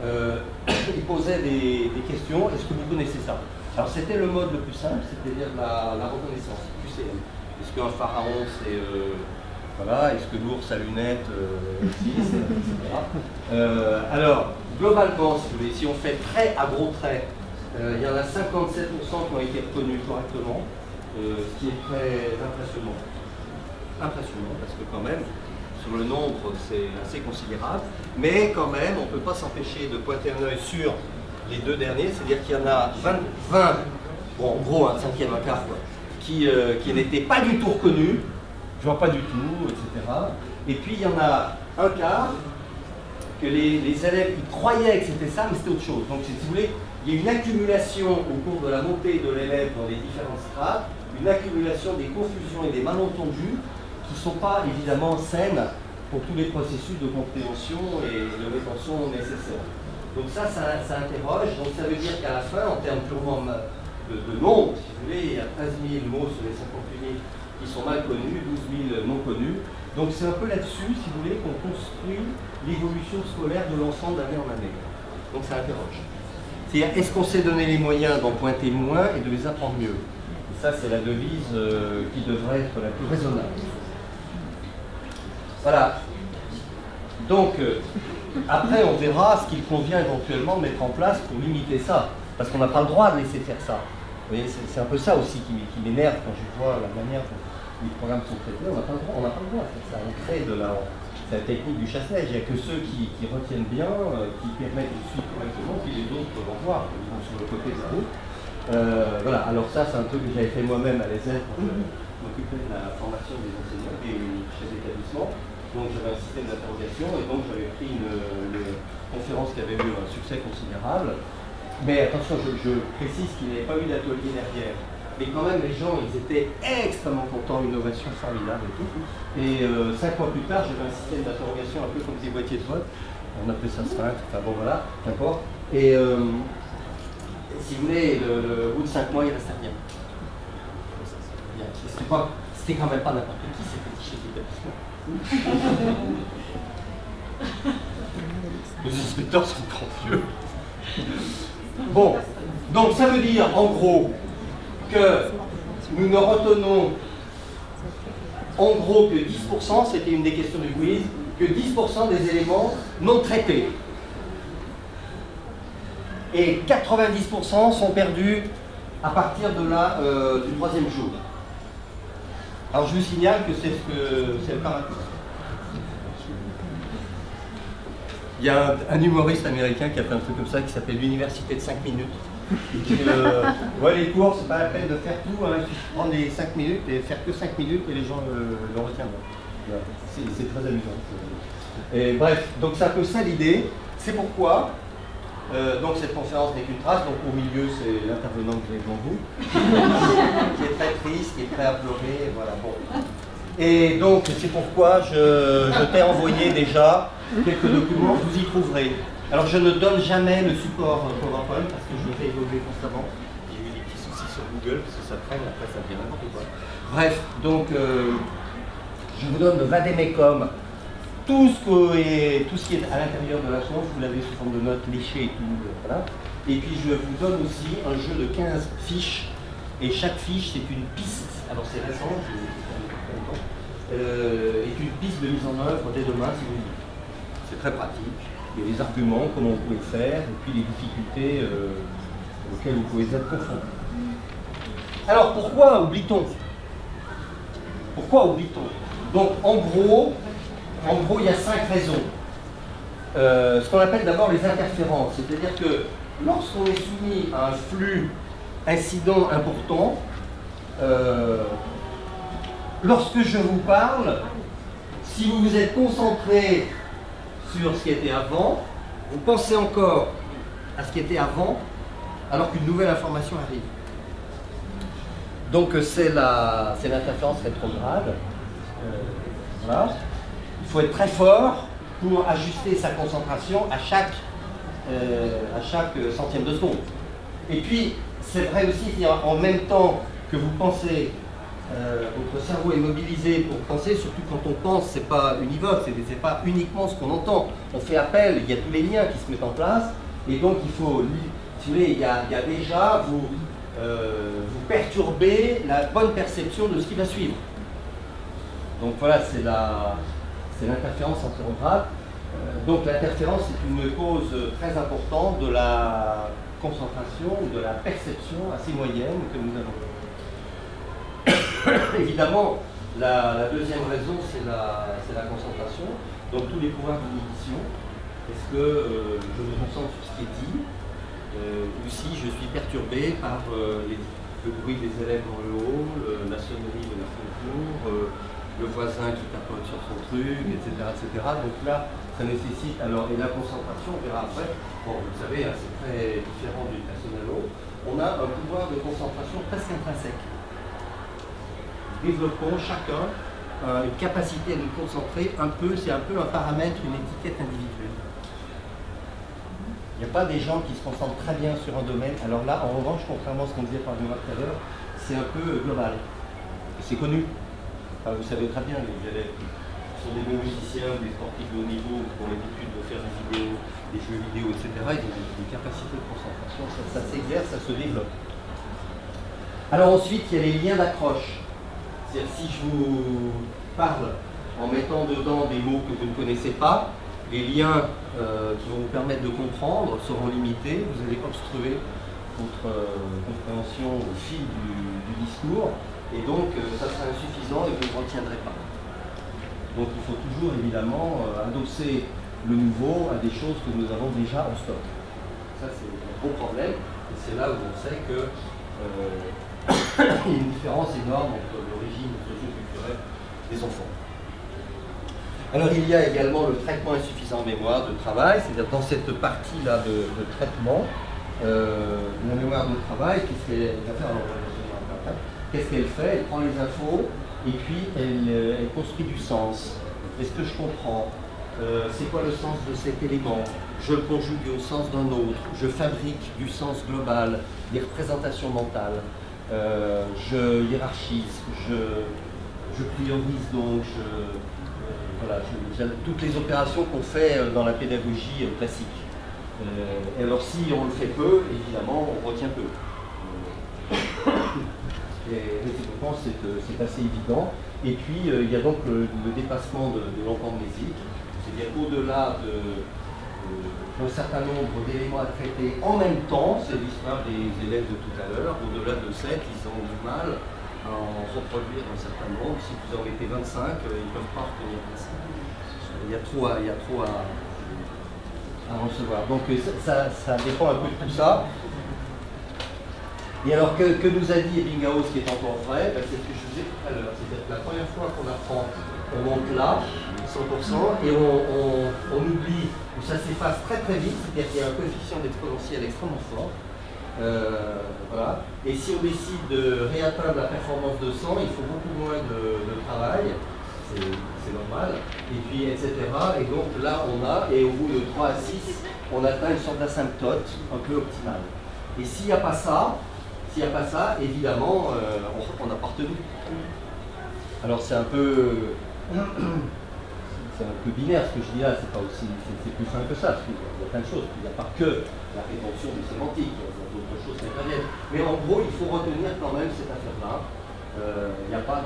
ils posaient des questions, est-ce que vous connaissez ça? Alors c'était le mode le plus simple, c'est-à-dire la reconnaissance, QCM. Est-ce qu'un pharaon c'est... voilà, est-ce que l'ours à lunettes existe, etc. Alors, globalement, si vous voulez, si on fait trait à gros traits, il y en a 57% qui ont été reconnus correctement, ce qui est très impressionnant. Impressionnant, parce que quand même, sur le nombre, c'est assez considérable, mais quand même, on ne peut pas s'empêcher de pointer un œil sur les 2 derniers, c'est-à-dire qu'il y en a 20, bon, en gros, un cinquième, un quart, quoi, qui n'étaient pas du tout reconnus, je vois pas du tout, etc. Et puis il y en a un quart que les élèves ils croyaient que c'était ça, mais c'était autre chose. Donc si vous voulez, il y a une accumulation au cours de la montée de l'élève dans les différentes strates, une accumulation des confusions et des malentendus qui ne sont pas évidemment saines pour tous les processus de compréhension et de rétention nécessaires. Donc ça interroge, donc ça veut dire qu'à la fin, en termes purement de nombre, si vous voulez, il y a 13 000 mots sur les 58 000 qui sont mal connus, 12 000 non connus. Donc c'est un peu là-dessus, si vous voulez, qu'on construit l'évolution scolaire de l'enfant d'année en année. Donc ça interroge. C'est-à-dire, est-ce qu'on s'est donné les moyens d'en pointer moins et de les apprendre mieux? Et ça, c'est la devise qui devrait être la plus raisonnable. Voilà. Donc, après, on verra ce qu'il convient éventuellement de mettre en place pour limiter ça. Parce qu'on n'a pas le droit de laisser faire ça. Vous voyez, c'est un peu ça aussi qui m'énerve quand je vois la manière dont les programmes sont traités. On n'a pas le droit de faire ça. On crée de la honte. c'est la technique du chasse-neige. Il n'y a que ceux qui retiennent bien, qui permettent de suivre correctement, puis les autres peuvent en voir, ils vont sur le côté de la route. Voilà, alors ça c'est un truc que j'avais fait moi-même à l'ESF quand je m'occupais de la formation des enseignants et chefs d'établissement. Donc j'avais un système d'interrogation et donc j'avais pris une conférence qui avait eu un succès considérable. Mais attention, je précise qu'il n'y avait pas eu d'atelier derrière. Mais quand même, les gens, ils étaient extrêmement contents, une innovation formidable et tout. Et 5 mois plus tard, j'avais un système d'interrogation un peu comme des boîtiers de vote. On appelait ça sphinx, enfin bon voilà, n'importe. Et si vous voulez, au bout de 5 mois, il restait rien. C'était quand même pas n'importe qui, c'était des chefs d'établissement. Les inspecteurs sont trop vieux. Bon, donc ça veut dire en gros que nous ne retenons en gros que 10%, c'était une des questions du quiz, que 10% des éléments non traités. Et 90% sont perdus à partir de du 3e jour. Alors je vous signale que c'est le cas maintenant. Il y a un humoriste américain qui a fait un truc comme ça qui s'appelle l'université de 5 minutes. Ouais, les cours, c'est pas la peine de faire tout, hein. Il suffit de prendre les 5 minutes et faire que 5 minutes et les gens le retiendront. Voilà. C'est très amusant. Et bref, donc c'est un peu ça l'idée. C'est pourquoi donc cette conférence n'est qu'une trace, donc au milieu c'est l'intervenant que vous avez devant vous, qui est très triste, qui est prêt à pleurer, et voilà. Bon. Et donc c'est pourquoi je t'ai envoyé déjà quelques documents, vous y trouverez. Alors je ne donne jamais le support PowerPoint parce que je le fais évoluer constamment. J'ai eu des petits soucis sur Google parce que ça traîne, après ça devient n'importe quoi. Bref, donc je vous donne le Vademecum. Tout ce qui est à l'intérieur de la chose, vous l'avez sous forme de notes léchées et tout. Voilà. Et puis je vous donne aussi un jeu de 15 fiches. Et chaque fiche c'est une piste. Alors c'est récent, est une piste de mise en œuvre dès demain si vous voulez. C'est très pratique. Il y a les arguments, comment vous pouvez le faire, et puis les difficultés auxquelles vous pouvez être confrontés. Alors pourquoi oublie-t-on? Pourquoi oublie-t-on? Donc en gros, il y a 5 raisons. Ce qu'on appelle d'abord les interférences, c'est-à-dire que lorsqu'on est soumis à un flux incident important, lorsque je vous parle, si vous vous êtes concentré sur ce qui était avant, vous pensez encore à ce qui était avant, alors qu'une nouvelle information arrive. Donc c'est l'interférence rétrograde. Voilà. Il faut être très fort pour ajuster sa concentration à chaque centième de seconde. Et puis, c'est vrai aussi, en même temps que vous pensez, votre cerveau est mobilisé pour penser, surtout quand on pense, c'est pas univoque, c'est pas uniquement ce qu'on entend. On fait appel, il y a tous les liens qui se mettent en place, et donc il faut, si vous voulez, il y a déjà, vous perturbez la bonne perception de ce qui va suivre. Donc voilà, c'est l'interférence interrograde. Donc l'interférence est une cause très importante de la concentration ou de la perception assez moyenne que nous avons. Évidemment, la deuxième raison, c'est la concentration. Donc tous les pouvoirs d'inhibition. Est-ce que je me concentre sur ce qui est dit ou si je suis perturbé par le bruit des élèves dans le hall, la sonnerie de la fin de cours, le voisin qui tapote sur son truc, etc., etc. Donc là, ça nécessite, alors, et la concentration, on verra après, bon, vous savez, hein, c'est très différent d'une personne à l'autre, on a un pouvoir de concentration presque intrinsèque. Développons chacun une capacité à nous concentrer un peu, c'est un peu un paramètre, une étiquette individuelle. Il n'y a pas des gens qui se concentrent très bien sur un domaine, alors là, en revanche, contrairement à ce qu'on disait par Benoît tout à l'heure, c'est un peu global. C'est connu. Enfin, vous savez très bien, les élèves qui sont des bons musiciens, des sportifs de haut niveau, qui ont l'habitude de faire des vidéos, des jeux vidéo, etc., ils ont des capacités de concentration, ça s'exerce, ça se développe. Alors ensuite, il y a les liens d'accroche. C'est-à-dire si je vous parle en mettant dedans des mots que vous ne connaissez pas, les liens qui vont vous permettre de comprendre seront limités, vous allez obstruer votre compréhension au fil du discours, et donc ça sera insuffisant et vous ne retiendrez pas. Donc il faut toujours évidemment adosser le nouveau à des choses que nous avons déjà en stock. Ça c'est un gros problème, et c'est là où on sait que il y a une différence énorme entre le régime socio-culturel des enfants. Alors il y a également le traitement insuffisant en mémoire de travail, c'est-à-dire dans cette partie-là de traitement, la mémoire de travail, qu'est-ce qu'elle fait? Elle prend les infos et puis elle construit du sens. Est-ce que je comprends? C'est quoi le sens de cet élément? Je le conjugue au sens d'un autre, je fabrique du sens global, des représentations mentales, je hiérarchise, je priorise donc, voilà, toutes les opérations qu'on fait dans la pédagogie classique. Et alors si on le fait peu, évidemment, on retient peu. Et réciproquement, c'est assez évident. Et puis, il y a donc le dépassement de l'enfant-mnésique, c'est-à-dire au-delà d'un certain nombre d'éléments à traiter en même temps, c'est l'histoire des élèves de tout à l'heure, au-delà de 7, ils ont du mal à en reproduire un certain nombre. Si vous en mettez 25, ils ne peuvent pas retenir 25. Il y a trop à recevoir. Donc ça dépend un peu de tout ça. Et alors, que nous a dit Ebbinghaus, qui est encore vrai, c'est ce que je disais tout à l'heure. C'est-à-dire que la première fois qu'on apprend, on monte là, 100%, et on oublie, ou ça s'efface très très vite, c'est-à-dire qu'il y a un coefficient d'exponentiel extrêmement fort. Voilà. Et si on décide de réatteindre la performance de 100, il faut beaucoup moins de travail, c'est normal, et puis etc. Et donc là, on a, et au bout de 3 à 6, on atteint une sorte d'asymptote un peu optimale. Et s'il n'y a pas ça, évidemment, on n'a pas retenu. Alors c'est un peu binaire ce que je dis là, c'est pas aussi, c'est plus simple que ça, parce qu'il y a plein de choses. Il n'y a pas que la rétention des sémantiques, il y a d'autres choses qui interviennent. Mais en gros, il faut retenir quand même cette affaire-là. Il n'y a pas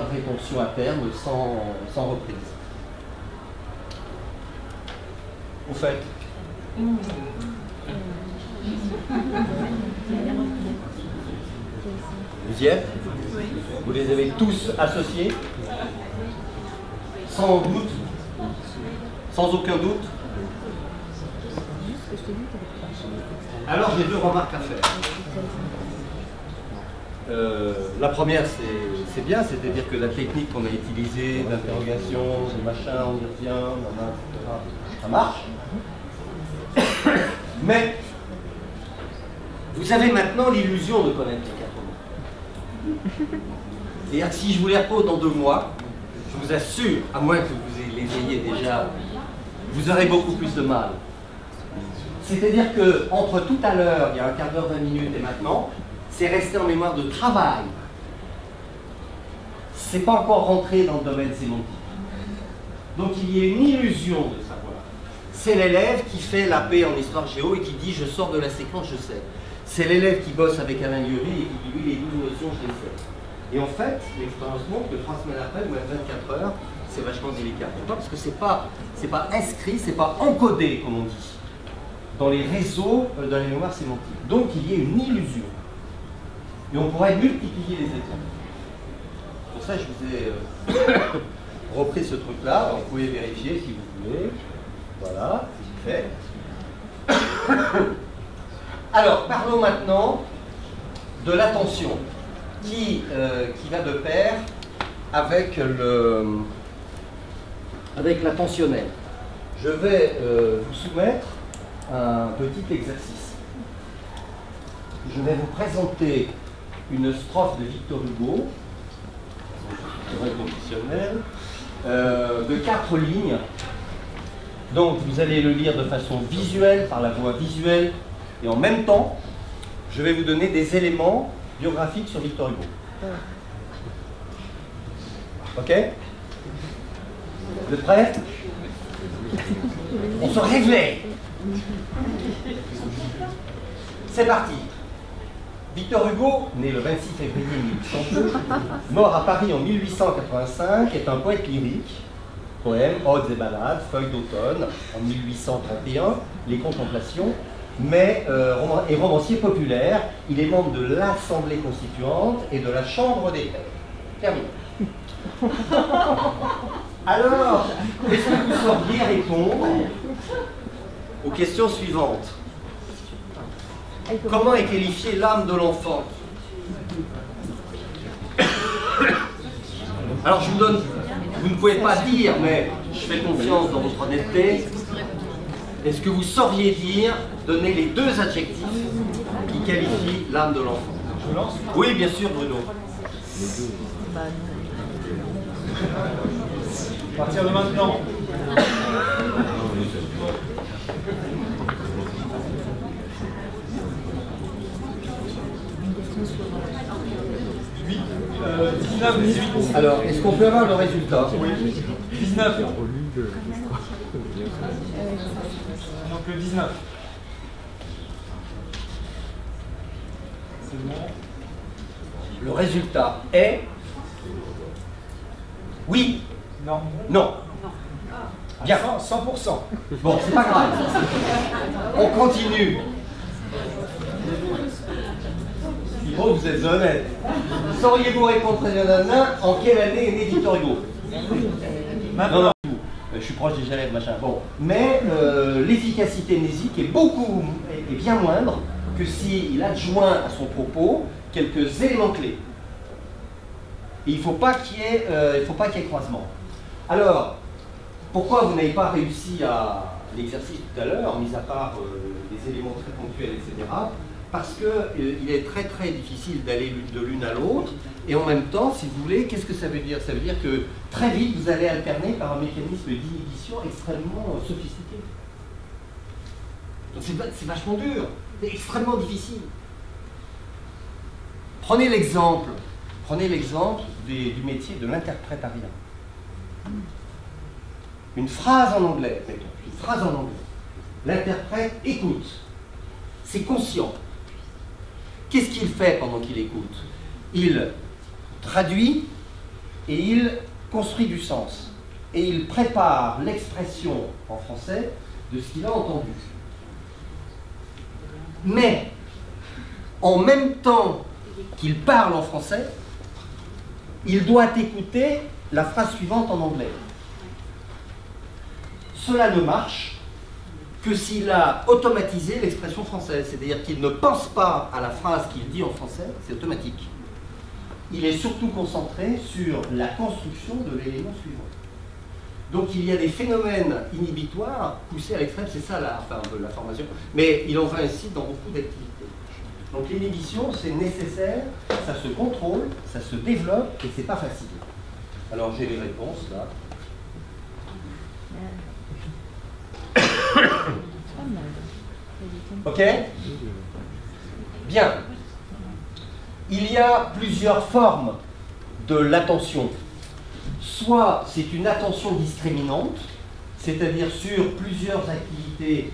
de rétention à terme sans reprise. Au fait. Vous y êtes? Vous les avez tous associés? Sans doute? Sans aucun doute? Alors j'ai 2 remarques à faire. La première, c'est bien, c'est-à-dire que la technique qu'on a utilisée, d'interrogation, de machin, on y revient, etc., ça marche. Mais vous avez maintenant l'illusion de connaître les 4 mots. C'est-à-dire que si je vous les repose dans 2 mois, je vous assure, à moins que vous les ayez déjà, vous aurez beaucoup plus de mal. C'est-à-dire que entre tout à l'heure, il y a un quart d'heure, 20 minutes et maintenant, c'est resté en mémoire de travail. C'est pas encore rentré dans le domaine sémantique. Donc il y a une illusion de savoir. C'est l'élève qui fait la paix en histoire géo et qui dit je sors de la séquence, je sais. C'est l'élève qui bosse avec Alain Lurie et qui dit oui, les 12 notions, je les sais. Et en fait, l'expérience montre que 3 semaines après, ou même 24 heures, c'est vachement délicat. Pourquoi? Parce que c'est pas inscrit, c'est pas encodé, comme on dit, dans les réseaux de la mémoire sémantique. Donc il y a une illusion. Et on pourrait multiplier les étapes. Pour ça, je vous ai repris ce truc-là. Vous pouvez vérifier si vous voulez. Voilà, c'est fait. Alors, parlons maintenant de l'attention qui va de pair avec l'attentionnel. Je vais vous soumettre un petit exercice. Je vais vous présenter une strophe de Victor Hugo, conditionnel, de 4 lignes. Donc vous allez le lire de façon visuelle, par la voix visuelle, et en même temps, je vais vous donner des éléments biographiques sur Victor Hugo. Ok? Vous êtes prêts? On se réveille. C'est parti. Victor Hugo, né le 26 février 1802, mort à Paris en 1885, est un poète lyrique. Poèmes, odes et ballades, Feuilles d'automne en 1831, Les Contemplations, mais est romancier populaire. Il est membre de l'Assemblée constituante et de la Chambre des pairs. Terminé. Alors, est-ce que vous sauriez répondre aux questions suivantes? Comment est qualifiée l'âme de l'enfant? Alors je vous donne, vous ne pouvez pas dire, mais je fais confiance dans votre honnêteté. Est-ce que vous sauriez dire, donner les deux adjectifs qui qualifient l'âme de l'enfant? Je lance? Oui, bien sûr, Bruno. À partir de maintenant. Oui, 19, 18. Alors, est-ce qu'on peut avoir le résultat? Oui, 19. Donc le 19. C'est bon. Le résultat est... Oui. Non. Non. Bien. 100%. Bon, c'est pas grave. On continue. Thibaut, vous êtes honnête. Sauriez-vous répondre très honnêtement en quelle année est né Victor Hugo? Non, non. Je suis proche des Genève, machin. Bon. Mais l'efficacité mnésique est bien moindre que s'il adjoint à son propos quelques éléments clés. Et il ne faut pas qu'il y ait croisement. Alors, pourquoi vous n'avez pas réussi à l'exercice tout à l'heure, mis à part des éléments très ponctuels, etc. Parce qu'il est très très difficile d'aller de l'une à l'autre, et en même temps, si vous voulez, qu'est-ce que ça veut dire? Ça veut dire que très vite, vous allez alterner par un mécanisme d'inhibition extrêmement sophistiqué. Donc c'est vachement dur, c'est extrêmement difficile. Prenez l'exemple du métier de l'interprétariat. Une phrase en anglais, mettons, une phrase en anglais. L'interprète écoute, c'est conscient. Qu'est-ce qu'il fait pendant qu'il écoute? Il traduit et il construit du sens. Et il prépare l'expression en français de ce qu'il a entendu. Mais, en même temps qu'il parle en français, il doit écouter la phrase suivante en anglais. Cela ne marche que s'il a automatisé l'expression française, c'est-à-dire qu'il ne pense pas à la phrase qu'il dit en français, c'est automatique. Il est surtout concentré sur la construction de l'élément suivant. Donc il y a des phénomènes inhibitoires poussés à l'extrême, c'est ça la formation, mais il en va ainsi dans beaucoup d'activités. Donc l'inhibition, c'est nécessaire, ça se contrôle, ça se développe, et c'est pas facile. Alors j'ai les réponses là. Ok? Bien. Il y a plusieurs formes de l'attention. Soit c'est une attention discriminante, c'est-à-dire sur plusieurs activités,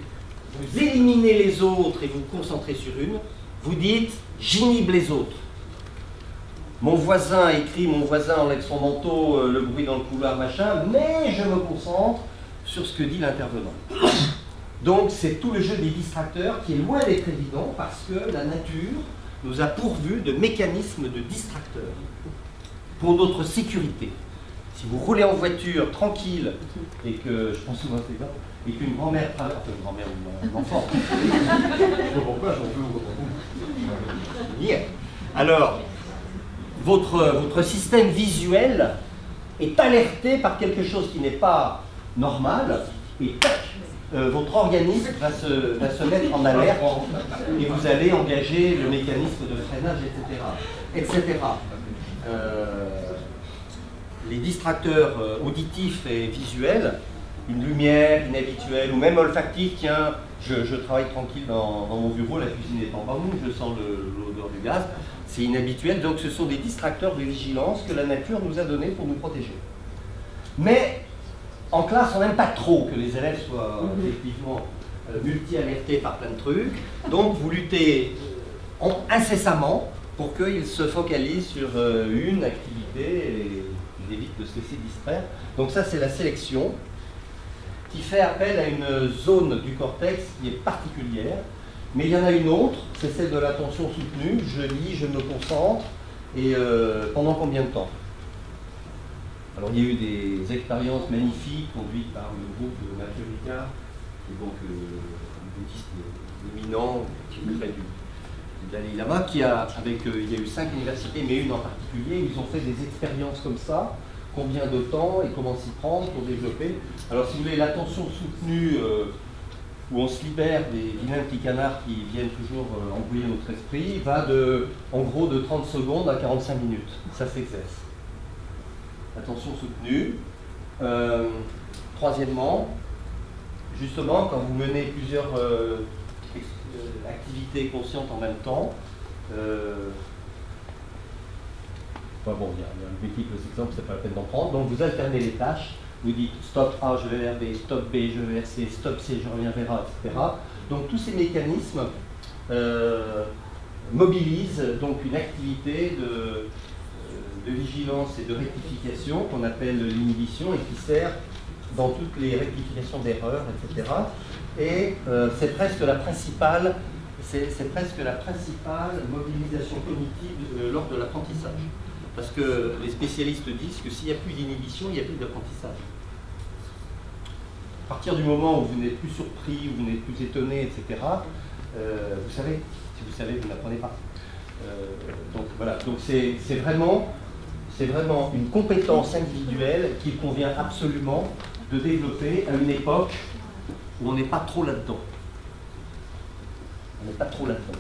vous éliminez les autres et vous vous concentrez sur une. Vous dites « j'inhibe les autres ». Mon voisin écrit, mon voisin enlève son manteau, le bruit dans le couloir, machin, mais je me concentre sur ce que dit l'intervenant. Donc c'est tout le jeu des distracteurs qui est loin d'être évident parce que la nature nous a pourvu de mécanismes de distracteurs pour notre sécurité. Si vous roulez en voiture tranquille et que, je pense souvent c'est ça, et qu'une grand-mère traverse, enfin une grand-mère ou un enfant, je ne sais pas pourquoi j'en veux. Yeah. Alors, votre système visuel est alerté par quelque chose qui n'est pas normal et tac, votre organisme va se mettre en alerte et vous allez engager le mécanisme de freinage, etc. Les distracteurs auditifs et visuels, une lumière inhabituelle ou même olfactive, tiens, je travaille tranquille dans mon bureau, la cuisine est en bas, je sens l'odeur du gaz, c'est inhabituel, donc ce sont des distracteurs de vigilance que la nature nous a donnés pour nous protéger. Mais en classe, on n'aime pas trop que les élèves soient effectivement multi-alertés par plein de trucs, donc vous luttez incessamment pour qu'ils se focalisent sur une activité et ils évitent de se laisser distraire. Donc ça, c'est la sélection qui fait appel à une zone du cortex qui est particulière. Mais il y en a une autre, c'est celle de l'attention soutenue. Je lis, je me concentre, et pendant combien de temps? Alors il y a eu des expériences magnifiques conduites par le groupe de Mathieu Ricard, qui est donc un bouddhiste éminent, qui est près du Dalai Lama, il y a eu 5 universités, mais une en particulier, ils ont fait des expériences comme ça, combien de temps et comment s'y prendre pour développer. Alors si vous voulez, l'attention soutenue, où on se libère des vilains petits canards qui viennent toujours embrouiller notre esprit, va en gros de 30 secondes à 45 minutes. Ça s'exerce. Attention soutenue. Troisièmement, justement, quand vous menez plusieurs activités conscientes en même temps, bon, il y a multiples exemples, c'est pas la peine d'en prendre. Donc vous alternez les tâches. Vous dites stop A, je vais vers B, stop B, je vais vers C, stop C, je reviens vers A, etc. Donc tous ces mécanismes mobilisent donc une activité de vigilance et de rectification qu'on appelle l'inhibition et qui sert dans toutes les rectifications d'erreurs, etc. Et c'est presque la principale mobilisation cognitive lors de l'apprentissage. Parce que les spécialistes disent que s'il n'y a plus d'inhibition, il n'y a plus d'apprentissage. À partir du moment où vous n'êtes plus surpris, où vous n'êtes plus étonné, etc., vous savez, si vous savez, vous n'apprenez pas. Donc voilà, donc c'est vraiment une compétence individuelle qu'il convient absolument de développer à une époque où on n'est pas trop là-dedans. On n'est pas trop là-dedans.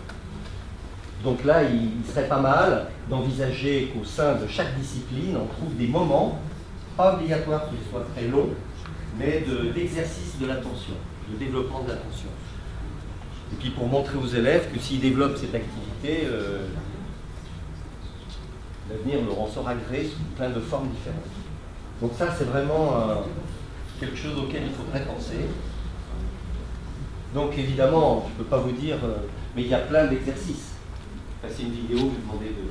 Donc là, il serait pas mal d'envisager qu'au sein de chaque discipline, on trouve des moments, pas obligatoires qu'ils soient très longs, mais d'exercice de l'attention, de développement de l'attention. Et puis pour montrer aux élèves que s'ils développent cette activité, l'avenir leur en sera gré sous plein de formes différentes. Donc ça, c'est vraiment quelque chose auquel il faudrait penser. Donc évidemment, je ne peux pas vous dire, mais il y a plein d'exercices. C'est une vidéo, vous demandez de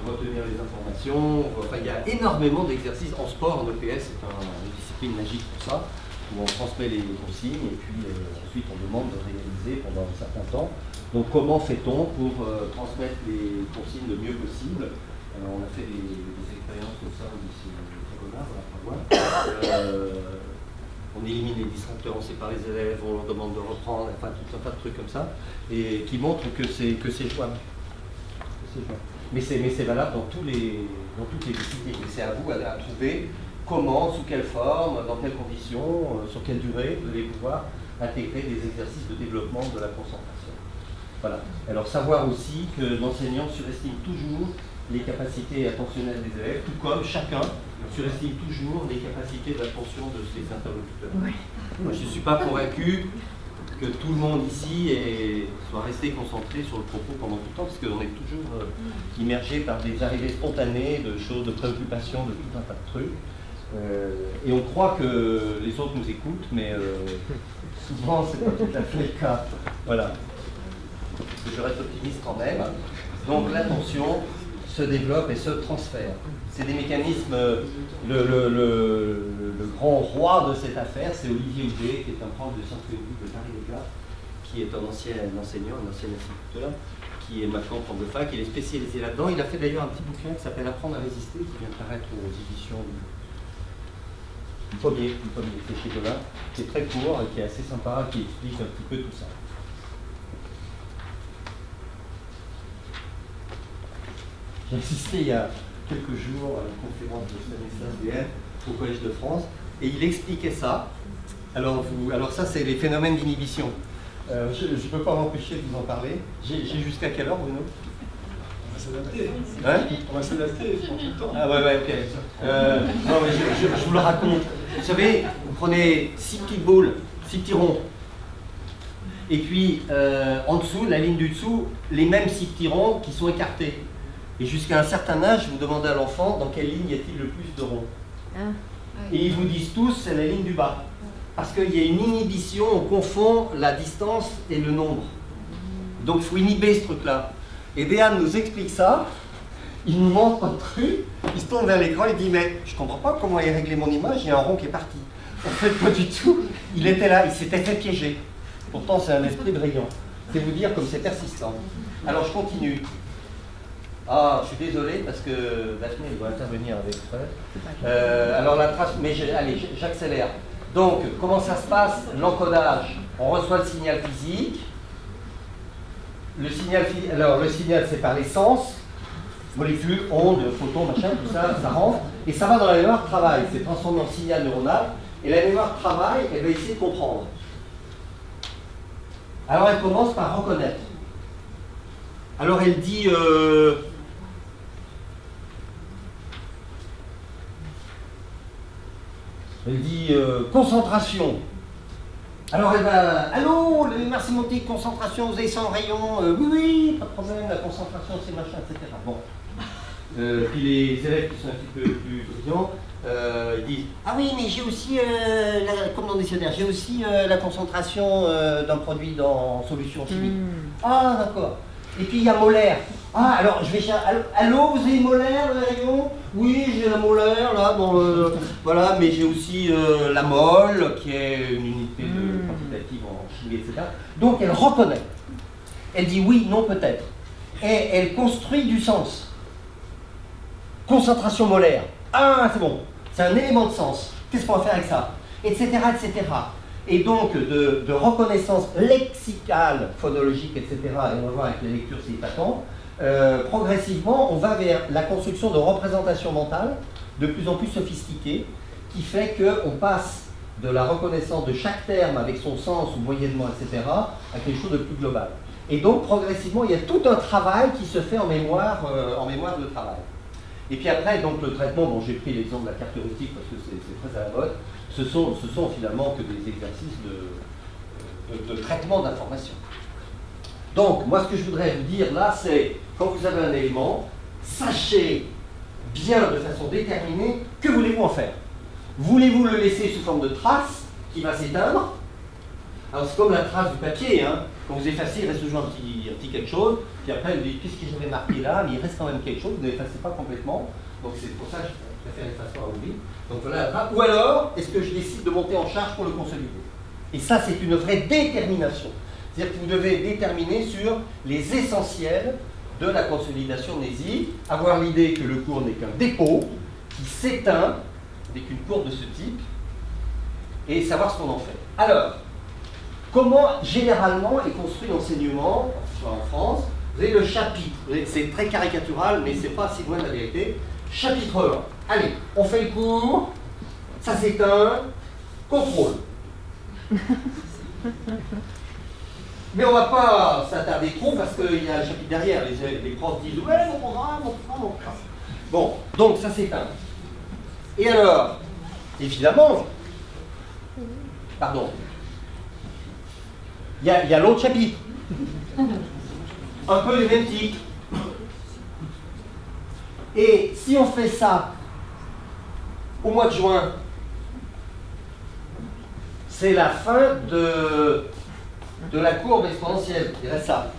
retenir les informations. Enfin, il y a énormément d'exercices en sport, en EPS, c'est une discipline magique pour ça, où on transmet les consignes et puis ensuite on demande de réaliser pendant un certain temps. Donc comment fait-on pour transmettre les consignes le mieux possible? On a fait des expériences comme ça au lycée Diagonal, on élimine les distracteurs, on sépare les élèves, on leur demande de reprendre, enfin tout un tas de trucs comme ça, et qui montrent que c'est jouable. Mais c'est valable dans toutes les disciplines. C'est à vous à trouver comment, sous quelle forme, dans quelles conditions, sur quelle durée vous allez pouvoir intégrer des exercices de développement de la concentration. Voilà. Alors savoir aussi que l'enseignant surestime toujours les capacités attentionnelles des élèves, tout comme chacun surestime toujours les capacités d'attention de ses interlocuteurs. Oui. Moi, je ne suis pas convaincu que tout le monde ici soit resté concentré sur le propos pendant tout le temps, parce qu'on est toujours immergé par des arrivées spontanées de choses, de préoccupations, de tout un tas de trucs. Et on croit que les autres nous écoutent, mais souvent, c'est pas tout à fait le cas. Voilà. Je reste optimiste quand même. Donc l'attention se développe et se transfère. C'est des mécanismes, le grand roi de cette affaire, c'est Olivier Houdet, qui est un prof de sciences politiques de Paris-les-Gars, qui est un ancien enseignant, un ancien instituteur, qui est maintenant prof de fac, il est spécialisé là-dedans. Il a fait d'ailleurs un petit bouquin qui s'appelle Apprendre à résister, qui vient de paraître aux éditions du premier, c'est chez Colin, qui est très court et qui est assez sympa, qui explique un petit peu tout ça. J'ai assisté il y a quelques jours à la conférence de Stanislas Dehaene au Collège de France, et il expliquait ça. Alors ça, c'est les phénomènes d'inhibition. Je ne peux pas m'empêcher de vous en parler. J'ai jusqu'à quelle heure, Bruno? On va s'adapter. Hein? On va s'adapter, on prend tout le temps. Ah ouais, ok. Non, mais je vous le raconte. Vous savez, vous prenez 6 petites boules, 6 petits ronds, et puis en dessous, la ligne du dessous, les mêmes 6 petits ronds qui sont écartés. Et jusqu'à un certain âge, vous demandez à l'enfant dans quelle ligne y a-t-il le plus de ronds. Et ils vous disent tous, c'est la ligne du bas. Parce qu'il y a une inhibition, on confond la distance et le nombre. Donc il faut inhiber ce truc-là. Et Dehaene nous explique ça, il nous montre un truc, il se tourne vers l'écran, il dit mais je comprends pas comment il a réglé mon image, il y a un rond qui est parti. En fait, pas du tout, il était là, il s'était fait piéger. Pourtant, c'est un esprit brillant. C'est vous dire comme c'est persistant. Alors je continue. Ah, je suis désolé parce que Daphné elle doit intervenir avec alors la trace, mais allez, j'accélère. Donc, comment ça se passe? L'encodage, on reçoit le signal physique. Alors, le signal, c'est par les sens, molécules, ondes, photons, machin, tout ça, ça rentre, et ça va dans la mémoire de travail. C'est transformé en signal neuronal, et la mémoire de travail, elle va essayer de comprendre. Alors, elle commence par reconnaître. Alors, elle dit... concentration. Alors elle va, allô, l'énergie sémantique, concentration, vous avez ça en rayon, oui, oui, pas de problème, la concentration, c'est machin, etc. Bon. Puis les élèves qui sont un petit peu plus brillants, ils disent, ah oui, mais j'ai aussi, comme dans le dictionnaire, j'ai aussi la concentration d'un produit dans solution chimique. Ah, d'accord. Et puis il y a molaire. Ah, alors je vais chercher. Allô, vous avez molaire, le rayon? Oui, j'ai la molaire, là, dans le. Voilà, mais j'ai aussi la mole, qui est une unité de quantitative en chimie, etc. Donc elle reconnaît. Elle dit oui, non, peut-être. Et elle construit du sens. Concentration molaire. Ah, c'est bon. C'est un élément de sens. Qu'est-ce qu'on va faire avec ça? Etc., etc. Et donc, de reconnaissance lexicale, phonologique, etc., et on va voir avec la lecture, c'est épatant, progressivement, on va vers la construction de représentations mentales de plus en plus sophistiquées, qui fait qu'on passe de la reconnaissance de chaque terme avec son sens ou moyennement, etc., à quelque chose de plus global. Et donc, progressivement, il y a tout un travail qui se fait en mémoire de travail. Et puis après, donc, le traitement, dont j'ai pris l'exemple de la carte heuristique parce que c'est très à la mode, ce sont finalement que des exercices de traitement d'information. Donc, moi, ce que je voudrais vous dire là, c'est, quand vous avez un élément, sachez bien, de façon déterminée, que voulez-vous en faire? Voulez-vous le laisser sous forme de trace, qui va s'éteindre? Alors, c'est comme la trace du papier, hein. Quand vous effacez, il reste toujours un petit quelque chose, puis après, vous dites, qu'est-ce que j'avais marqué là? Mais il reste quand même quelque chose, vous n'effacez pas complètement. Donc, c'est pour ça que je préfère l'effacement à oubli. Donc, voilà la trace. Ou alors, est-ce que je décide de monter en charge pour le consolider? Et ça, c'est une vraie détermination. C'est-à-dire que vous devez déterminer sur les essentiels de la consolidation mnésique, avoir l'idée que le cours n'est qu'un dépôt qui s'éteint avec une courbe de ce type, et savoir ce qu'on en fait. Alors, comment généralement est construit l'enseignement, soit en France? Vous avez le chapitre, c'est très caricatural, mais c'est pas si loin de la vérité. Chapitre 1, allez, on fait le cours, ça s'éteint, contrôle. Mais on ne va pas s'attarder trop parce qu'il y a un chapitre derrière. Les profs disent ouais, mon programme. Bon, donc ça s'éteint. Et alors, évidemment, pardon, il y a l'autre chapitre. Un peu les mêmes titres. Et si on fait ça au mois de juin, c'est la fin de la courbe exponentielle. Il reste ça.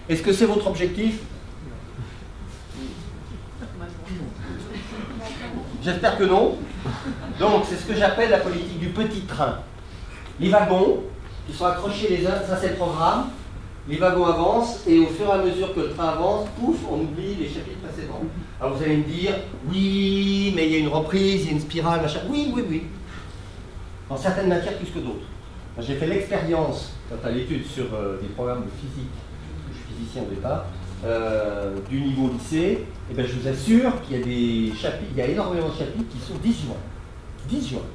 Est-ce que c'est votre objectif? J'espère que non. Donc, c'est ce que j'appelle la politique du petit train. Les wagons qui sont accrochés les uns, ça c'est le programme. Les wagons avancent et au fur et à mesure que le train avance, pouf, on oublie les chapitres précédents. Alors vous allez me dire, oui, mais il y a une reprise, il y a une spirale, machin. Oui, oui, oui. Dans certaines matières plus que d'autres. J'ai fait l'expérience, quant à l'étude sur des programmes de physique, je suis physicien au départ, du niveau lycée, et bien je vous assure qu'il y a des chapitres, il y a énormément de chapitres qui sont disjoints. Disjoints.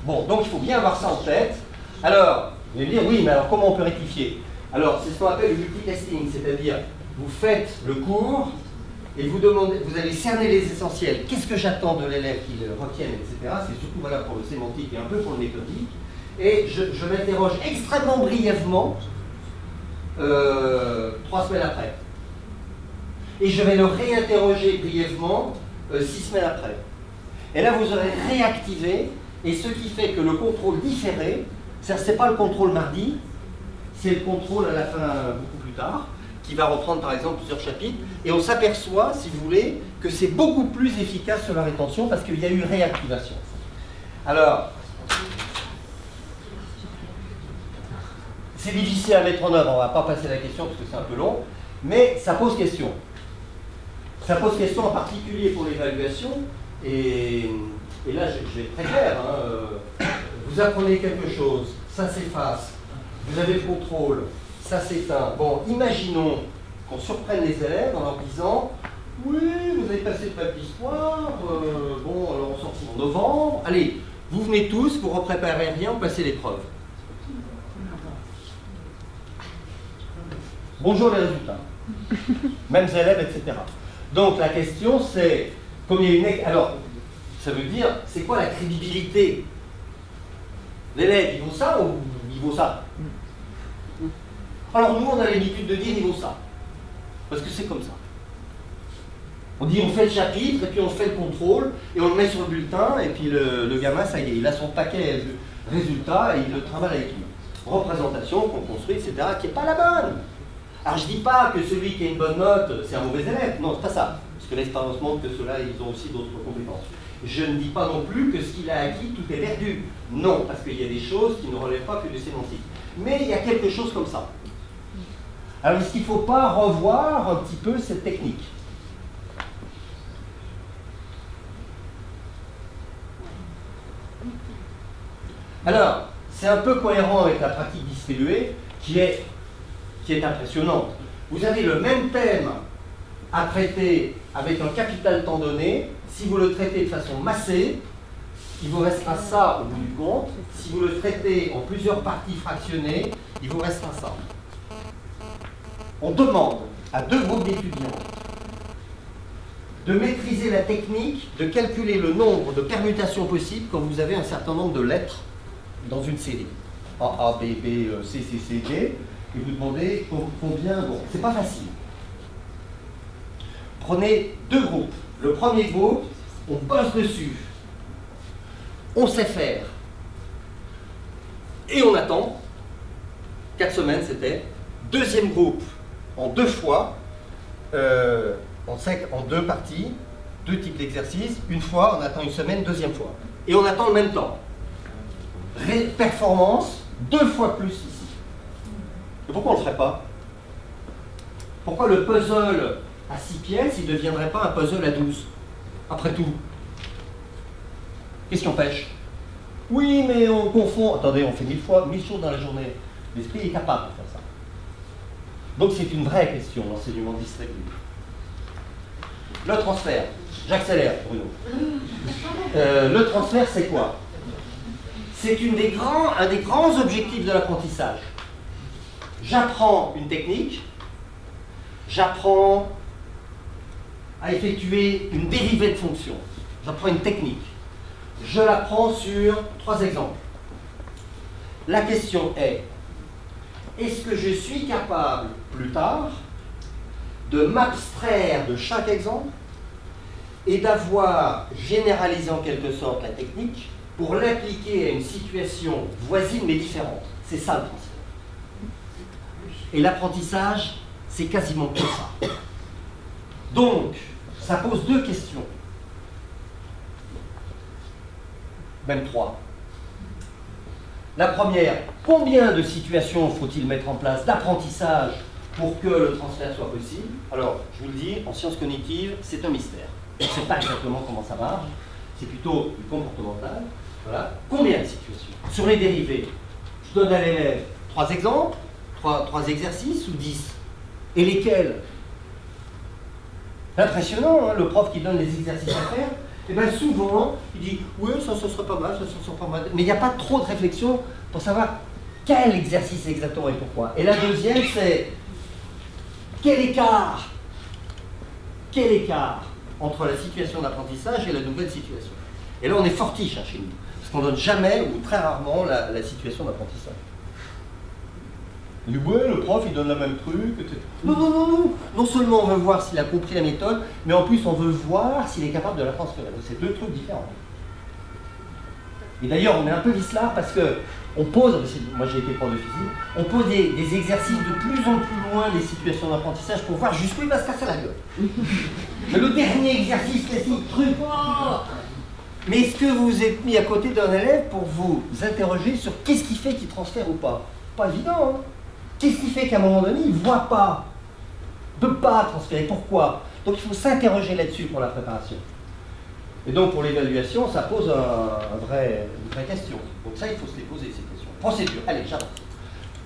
Bon, donc il faut bien avoir ça en tête. Alors, vous allez me dire, oui, mais alors comment on peut rectifier? Alors, c'est ce qu'on appelle le multicasting, c'est-à-dire, vous faites le cours, et vous demandez, vous allez cerner les essentiels. Qu'est-ce que j'attends de l'élève qu'il retienne, etc. C'est surtout valable pour le sémantique et un peu pour le méthodique. Et je m'interroge extrêmement brièvement 3 semaines après. Et je vais le réinterroger brièvement 6 semaines après. Et là, vous aurez réactivé, et ce qui fait que le contrôle différé, ce n'est pas le contrôle mardi, c'est le contrôle à la fin beaucoup plus tard, qui va reprendre par exemple plusieurs chapitres, et on s'aperçoit, si vous voulez, que c'est beaucoup plus efficace sur la rétention parce qu'il y a eu réactivation. Alors, c'est difficile à mettre en œuvre, on ne va pas passer la question parce que c'est un peu long, Mais ça pose question. Ça pose question en particulier pour l'évaluation. Et là, je vais être très clair. Hein, vous apprenez quelque chose, ça s'efface. Vous avez le contrôle, ça s'éteint. Bon, imaginons qu'on surprenne les élèves en leur disant « Oui, vous avez passé le bac d'histoire, bon, alors on sort en novembre. Allez, vous venez tous, vous ne repréparez rien, vous passez l'épreuve. » Bonjour les résultats. Mêmes élèves, etc. Donc la question c'est, comme il y a une... Alors, ça veut dire, c'est quoi la crédibilité? L'élève, il vaut ça ou il vaut ça? Alors nous, on a l'habitude de dire il vaut ça. Parce que c'est comme ça. On dit on fait le chapitre, et puis on fait le contrôle, et on le met sur le bulletin, et puis le gamin, ça y est, il a son paquet de résultats, et il le trimballe avec lui. Représentation qu'on construit, etc., qui n'est pas la bonne. Alors je ne dis pas que celui qui a une bonne note, c'est un mauvais élève. Non, c'est pas ça. Parce que l'expérience montre que ceux-là, ils ont aussi d'autres compétences. Je ne dis pas non plus que ce qu'il a acquis, tout est perdu. Non, parce qu'il y a des choses qui ne relèvent pas que du sémantique. Mais il y a quelque chose comme ça. Alors est-ce qu'il ne faut pas revoir un petit peu cette technique? Alors, c'est un peu cohérent avec la pratique distribuée qui est impressionnante. Vous avez le même thème à traiter avec un capital temps donné. Si vous le traitez de façon massée, il vous restera ça au bout du compte. Si vous le traitez en plusieurs parties fractionnées, il vous restera ça. On demande à deux groupes d'étudiants de maîtriser la technique de calculer le nombre de permutations possibles quand vous avez un certain nombre de lettres dans une série. A, A, B, B, C, C, C, D. Et vous demandez combien... Bon, c'est pas facile. Prenez deux groupes. Le premier groupe, on bosse dessus. On sait faire. Et on attend. 4 semaines, c'était. Deuxième groupe, en 2 fois. On sait qu'en 2 parties, 2 types d'exercices. Une fois, on attend 1 semaine, deuxième fois. Et on attend le même temps. Performance, 2 fois plus ici. Et pourquoi on ne le ferait pas? Pourquoi le puzzle à 6 pièces, il ne deviendrait pas un puzzle à 12? Après tout. Qu'est-ce qui empêche? Oui, mais on confond. Attendez, on fait 1000 fois, 1000 choses dans la journée. L'esprit est capable de faire ça. Donc c'est une vraie question, l'enseignement distribué. Le transfert. J'accélère, Bruno. Le transfert, c'est quoi? C'est un des grands objectifs de l'apprentissage. J'apprends une technique, j'apprends à effectuer une dérivée de fonction. J'apprends une technique. Je l'apprends sur 3 exemples. La question est, est-ce que je suis capable, plus tard, de m'abstraire de chaque exemple et d'avoir généralisé en quelque sorte la technique pour l'appliquer à une situation voisine mais différente? C'est ça le transfert. Et l'apprentissage, c'est quasiment que ça. Donc, ça pose 2 questions. Même 3. La première, combien de situations faut-il mettre en place d'apprentissage pour que le transfert soit possible? Alors, je vous le dis, en sciences cognitives, c'est un mystère. On ne sait pas exactement comment ça marche. C'est plutôt du comportemental. Voilà. Combien de situations? Sur les dérivés, je donne à l'élève 3 exemples, 3 exercices ou 10. Et lesquels? Impressionnant, hein, le prof qui donne les exercices à faire, et bien souvent, il dit « Oui, ça serait pas mal, ça serait pas mal. » Mais il n'y a pas trop de réflexion pour savoir quel exercice exactement et pourquoi. Et la deuxième, c'est quel écart entre la situation d'apprentissage et la nouvelle situation. Et là, on est fortiche hein, chez nous, parce qu'on ne donne jamais ou très rarement la situation d'apprentissage. Il dit, ouais, le prof, il donne le même truc, etc. Non, non, non, non. Non seulement on veut voir s'il a compris la méthode, mais en plus on veut voir s'il est capable de la transférer. C'est 2 trucs différents. Et d'ailleurs, on est un peu vicelard parce que on pose, moi j'ai été prof de physique, on pose des exercices de plus en plus loin des situations d'apprentissage pour voir jusqu'où il va se casser la gueule. Mais le dernier exercice classique, truc. Mais est-ce que vous vous êtes mis à côté d'un élève pour vous interroger sur qu'est-ce qui fait qu'il transfère ou pas? Pas évident, hein. Qu'est-ce qui fait qu'à un moment donné, il ne voit pas ne peut pas transférer. Pourquoi? Donc il faut s'interroger là-dessus pour la préparation. Et donc pour l'évaluation, ça pose une vraie question. Donc ça, il faut se les poser, ces questions. Procédure, allez, j'avance.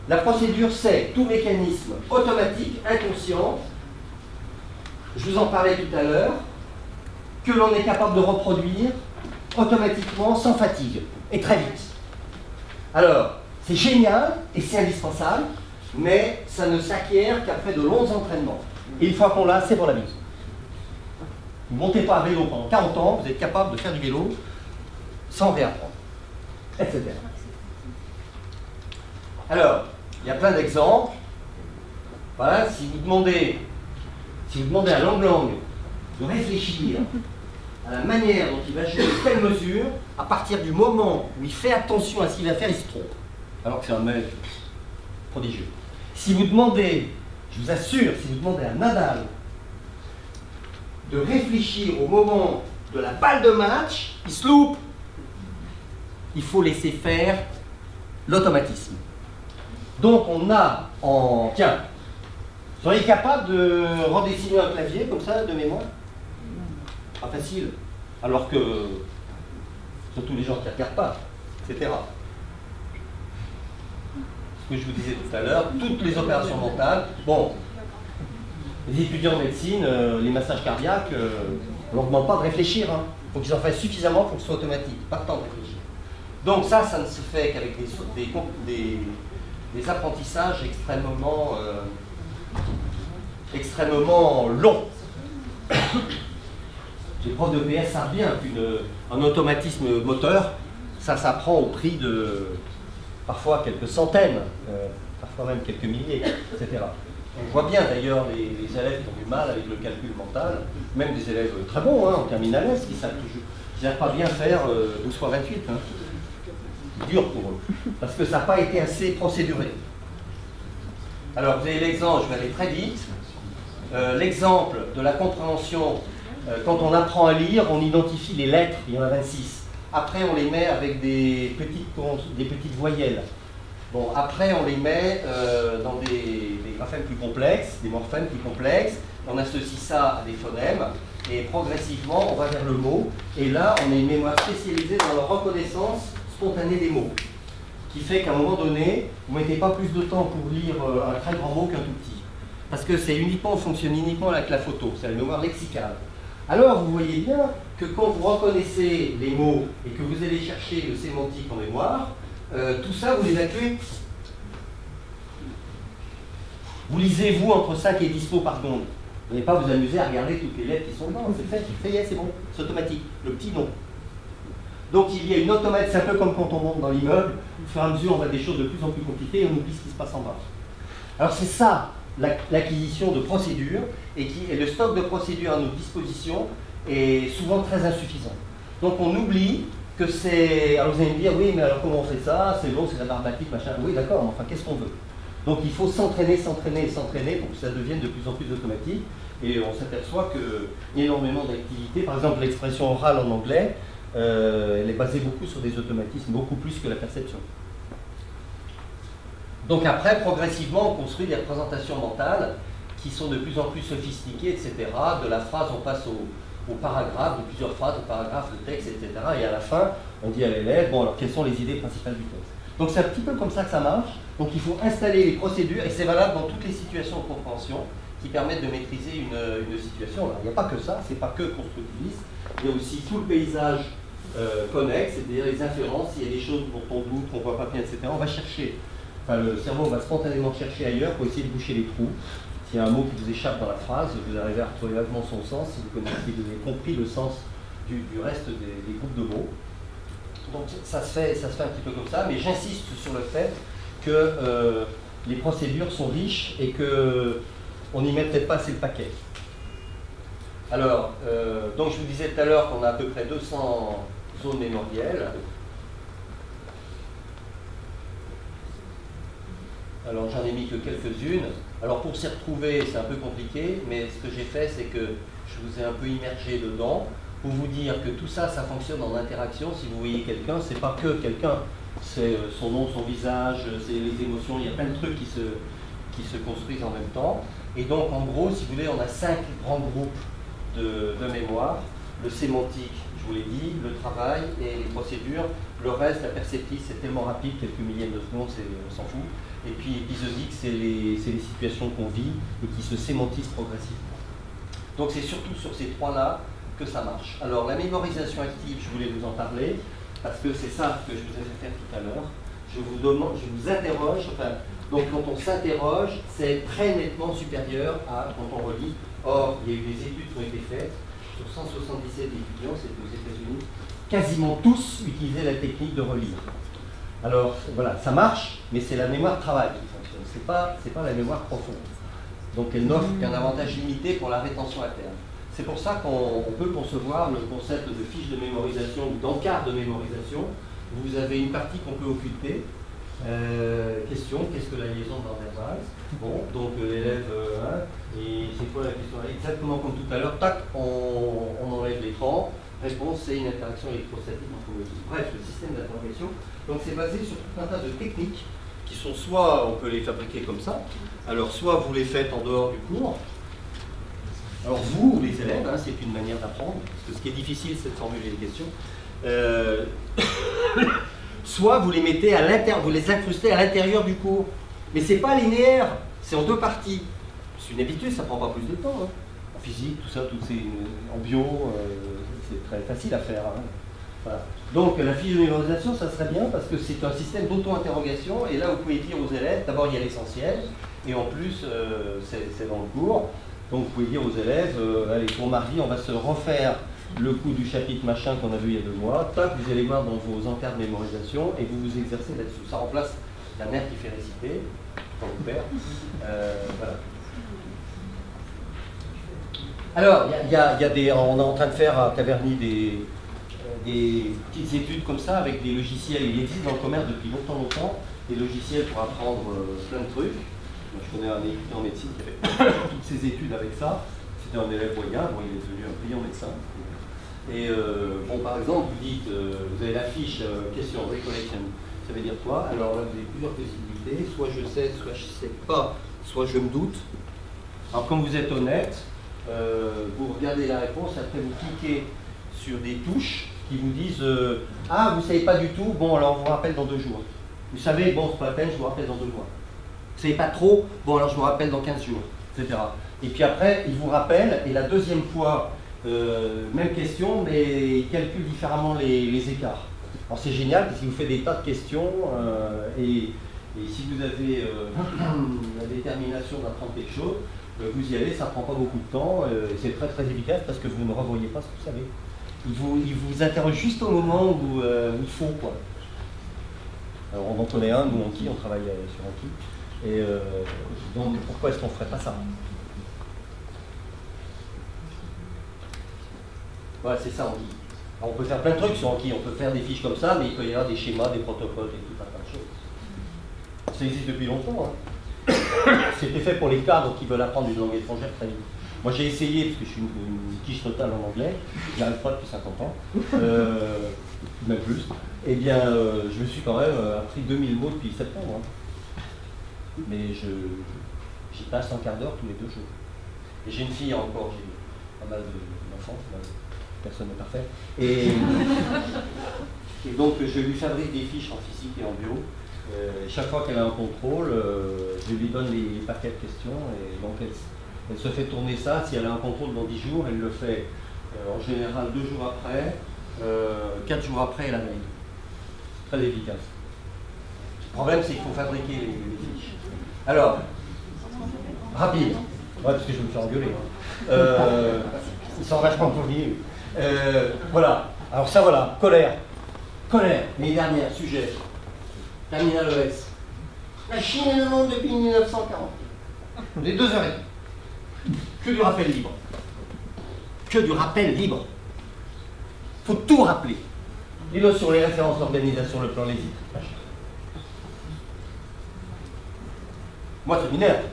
La procédure, c'est tout mécanisme automatique, inconscient, je vous en parlais tout à l'heure, que l'on est capable de reproduire automatiquement, sans fatigue, et très vite. Alors, c'est génial et c'est indispensable, mais ça ne s'acquiert qu'après de longs entraînements. Et une fois qu'on l'a, c'est pour la vie. Vous ne montez pas à vélo pendant 40 ans, vous êtes capable de faire du vélo sans réapprendre, etc. Alors, il y a plein d'exemples. Voilà, si vous demandez à Lang Lang de réfléchir à la manière dont il va jouer telle mesure, à partir du moment où il fait attention à ce qu'il va faire, il se trompe. Alors que c'est un mec prodigieux. Si vous demandez, je vous assure, si vous demandez à Nadal de réfléchir au moment de la balle de match, il se loupe. Il faut laisser faire l'automatisme. Donc on a en... Tiens, vous seriez capable de redessiner un clavier comme ça, de mémoire? Pas facile. Alors que, surtout les gens qui ne regardent pas, etc. Ce que je vous disais tout à l'heure, toutes les opérations mentales, bon, les étudiants en médecine, les massages cardiaques, on ne leur demande pas de réfléchir. Hein. Il faut qu'ils en fassent suffisamment pour que ce soit automatique, pas le temps de réfléchir. Donc ça ne se fait qu'avec des apprentissages extrêmement longs. Les profs de PS savent bien qu'un automatisme moteur, ça s'apprend au prix de parfois quelques centaines, parfois même quelques milliers, etc. On voit bien d'ailleurs les élèves qui ont du mal avec le calcul mental, même des élèves très bons, hein, en terminale S, qui n'arrivent pas bien faire 12 fois 28. Hein. C'est dur pour eux, parce que ça n'a pas été assez procéduré. Alors vous avez l'exemple, je vais aller très vite, l'exemple de la compréhension, quand on apprend à lire, on identifie les lettres, il y en a 26. Après on les met avec des petites voyelles. Bon, après on les met dans des graphèmes plus complexes, des morphèmes plus complexes, on associe ça à des phonèmes, et progressivement on va vers le mot, et là on a une mémoire spécialisée dans la reconnaissance spontanée des mots, qui fait qu'à un moment donné, vous ne mettez pas plus de temps pour lire un très grand mot qu'un tout petit. Parce que on fonctionne uniquement avec la photo, c'est la mémoire lexicale. Alors vous voyez bien que quand vous reconnaissez les mots et que vous allez chercher le sémantique en mémoire, tout ça vous l'évacuez. Vous lisez vous entre 5 et 10 mots par seconde. Vous n'allez pas vous amuser à regarder toutes les lettres qui sont dedans, c'est fait, ça y est, c'est bon, c'est automatique. Le petit non. Donc il y a une automatique, c'est un peu comme quand on monte dans l'immeuble, au fur et à mesure on voit des choses de plus en plus compliquées et on oublie ce qui se passe en bas. Alors c'est ça, l'acquisition de procédures, et le stock de procédures à notre disposition est souvent très insuffisant. Donc on oublie que c'est... Alors vous allez me dire, oui mais alors comment on fait ça? C'est long, c'est la barbatique, machin. Oui d'accord, mais enfin qu'est-ce qu'on veut? Donc il faut s'entraîner pour que ça devienne de plus en plus automatique, et on s'aperçoit qu'il y a énormément d'activités, par exemple l'expression orale en anglais, elle est basée beaucoup sur des automatismes, beaucoup plus que la perception. Donc après, progressivement, on construit des représentations mentales qui sont de plus en plus sophistiquées, etc. De la phrase, on passe au paragraphe, de plusieurs phrases, au paragraphe, le texte, etc. Et à la fin, on dit à l'élève, bon alors quelles sont les idées principales du texte. Donc c'est un petit peu comme ça que ça marche. Donc il faut installer les procédures, et c'est valable dans toutes les situations de compréhension qui permettent de maîtriser une situation. Alors, il n'y a pas que ça, c'est pas que constructiviste, il y a aussi tout le paysage connexe, c'est-à-dire les inférences, s'il y a des choses dont on doute, qu'on ne voit pas bien, etc. On va chercher, enfin le cerveau va spontanément chercher ailleurs pour essayer de boucher les trous. S'il y a un mot qui vous échappe dans la phrase, vous arrivez à retrouver vaguement son sens, si vous avez compris le sens du reste des groupes de mots. Donc ça se fait un petit peu comme ça, mais j'insiste sur le fait que les procédures sont riches et qu'on n'y met peut-être pas assez le paquet. Alors, donc je vous disais tout à l'heure qu'on a à peu près 200 zones mémorielles. Alors j'en ai mis que quelques-unes. Alors pour s'y retrouver, c'est un peu compliqué, mais ce que j'ai fait, c'est que je vous ai un peu immergé dedans pour vous dire que tout ça, ça fonctionne en interaction. Si vous voyez quelqu'un, c'est pas que quelqu'un, c'est son nom, son visage, c'est les émotions, il y a plein de trucs qui se construisent en même temps. Et donc, en gros, si vous voulez, on a 5 grands groupes de mémoire. Le sémantique, je vous l'ai dit, le travail et les procédures. Le reste, la perceptive, c'est tellement rapide, quelques millièmes de secondes, on s'en fout. Et puis épisodique, c'est les situations qu'on vit et qui se sémantisent progressivement. Donc c'est surtout sur ces 3-là que ça marche. Alors la mémorisation active, je voulais vous en parler, parce que c'est ça que je vous ai fait faire tout à l'heure. Je vous interroge, enfin, donc quand on s'interroge, c'est très nettement supérieur à quand on relit. Or, il y a eu des études qui ont été faites sur 177 étudiants, c'était aux États-Unis, quasiment tous utilisaient la technique de relire. Alors voilà, ça marche, mais c'est la mémoire travail qui fonctionne, c'est pas la mémoire profonde. Donc elle n'offre qu'un avantage limité pour la rétention à terme. C'est pour ça qu'on peut concevoir le concept de fiche de mémorisation ou d'encart de mémorisation. Vous avez une partie qu'on peut occulter. Question, qu'est-ce que la liaison non-verbale? Bon, donc l'élève, et c'est quoi la question? Exactement comme tout à l'heure, tac, on enlève l'écran. Réponse, c'est une interaction électrostatique entre les deux. Bref, le système d'interrogation. Donc c'est basé sur tout un tas de techniques qui sont soit, on peut les fabriquer comme ça, alors soit vous les faites en dehors du cours. Alors vous, les élèves, c'est une manière d'apprendre, parce que ce qui est difficile, c'est de formuler les questions. Soit vous les mettez à l'intérieur, vous les incrustez à l'intérieur du cours. Mais c'est pas linéaire, c'est en 2 parties. C'est une habitude, ça prend pas plus de temps. En physique, tout ça, en bio, c'est très facile à faire. Voilà. Donc la fiche de mémorisation, ça serait bien parce que c'est un système d'auto-interrogation et là vous pouvez dire aux élèves, d'abord il y a l'essentiel et en plus c'est dans le cours. Donc vous pouvez dire aux élèves, allez pour mardi on va se refaire le coup du chapitre machin qu'on a vu il y a 2 mois, tac, vous allez voir dans vos encarts de mémorisation et vous vous exercez là-dessus. Ça remplace la mère qui fait réciter, quand vous perd. Voilà. Alors, on est en train de faire à Taverny des petites études comme ça avec des logiciels. Il existe dans le commerce depuis longtemps des logiciels pour apprendre plein de trucs. Moi, je connais un étudiant en médecine qui avait toutes ses études avec ça. C'était un élève moyen, bon, il est devenu un brillant médecin. Et bon, par exemple, vous dites, vous avez la fiche question, recollection, ça veut dire quoi? Alors là, vous avez plusieurs possibilités, soit je sais, soit je ne sais pas, soit je me doute. Alors comme vous êtes honnête, vous regardez la réponse, après vous cliquez sur des touches qui vous disent ah, vous ne savez pas du tout, bon alors on vous rappelle dans 2 jours. Vous savez, bon, c'est pas la peine, je vous rappelle dans 2 mois. Vous ne savez pas trop, bon alors je vous rappelle dans 15 jours, etc. Et puis après, il vous rappelle, et la 2e fois, même question, mais il calcule différemment les écarts. Alors c'est génial parce qu'il vous fait des tas de questions et si vous avez la détermination d'apprendre quelque chose, vous y allez, ça ne prend pas beaucoup de temps, c'est très très efficace parce que vous ne revoyez pas ce que vous savez. Il vous interroge juste au moment où il faut, quoi. Alors on en connaît un, nous Anki, on travaille sur Anki, et donc pourquoi est-ce qu'on ne ferait pas ça? Voilà, c'est ça Anki. Alors, on peut faire plein de trucs sur Anki, on peut faire des fiches comme ça, mais il peut y avoir des schémas, des protocoles et tout un tas de choses. Ça existe depuis longtemps. C'était fait pour les cadres qui veulent apprendre une langue étrangère très vite. Moi j'ai essayé, parce que je suis une quiche totale en anglais, j'y arrive pas depuis 50 ans, même plus. Eh bien, je me suis quand même appris 2000 mots depuis septembre. Mais j'y passe un quart d'heure tous les 2 jours. Et j'ai une fille encore, j'ai pas mal d'enfants, personne n'est parfait. Et donc je lui fabrique des fiches en physique et en bio. Chaque fois qu'elle a un contrôle, je lui donne les paquets de questions et donc elle se fait tourner ça. Si elle a un contrôle dans 10 jours, elle le fait en général 2 jours après, 4 jours après, elle a veille. Très efficace. Le problème, c'est qu'il faut fabriquer les fiches. Alors, rapide, ouais, parce que je vais me faire engueuler. Ils sont vachement polis. Voilà, alors ça voilà, colère. Colère, l'année dernière, sujet. Terminal ES. La Chine est le monde depuis 1940. Les 2 heures et demie. Que du rappel libre. Que du rappel libre. Il faut tout rappeler. Les notions, les références, l'organisation, le plan, les idées. Moi, ça m'énerve.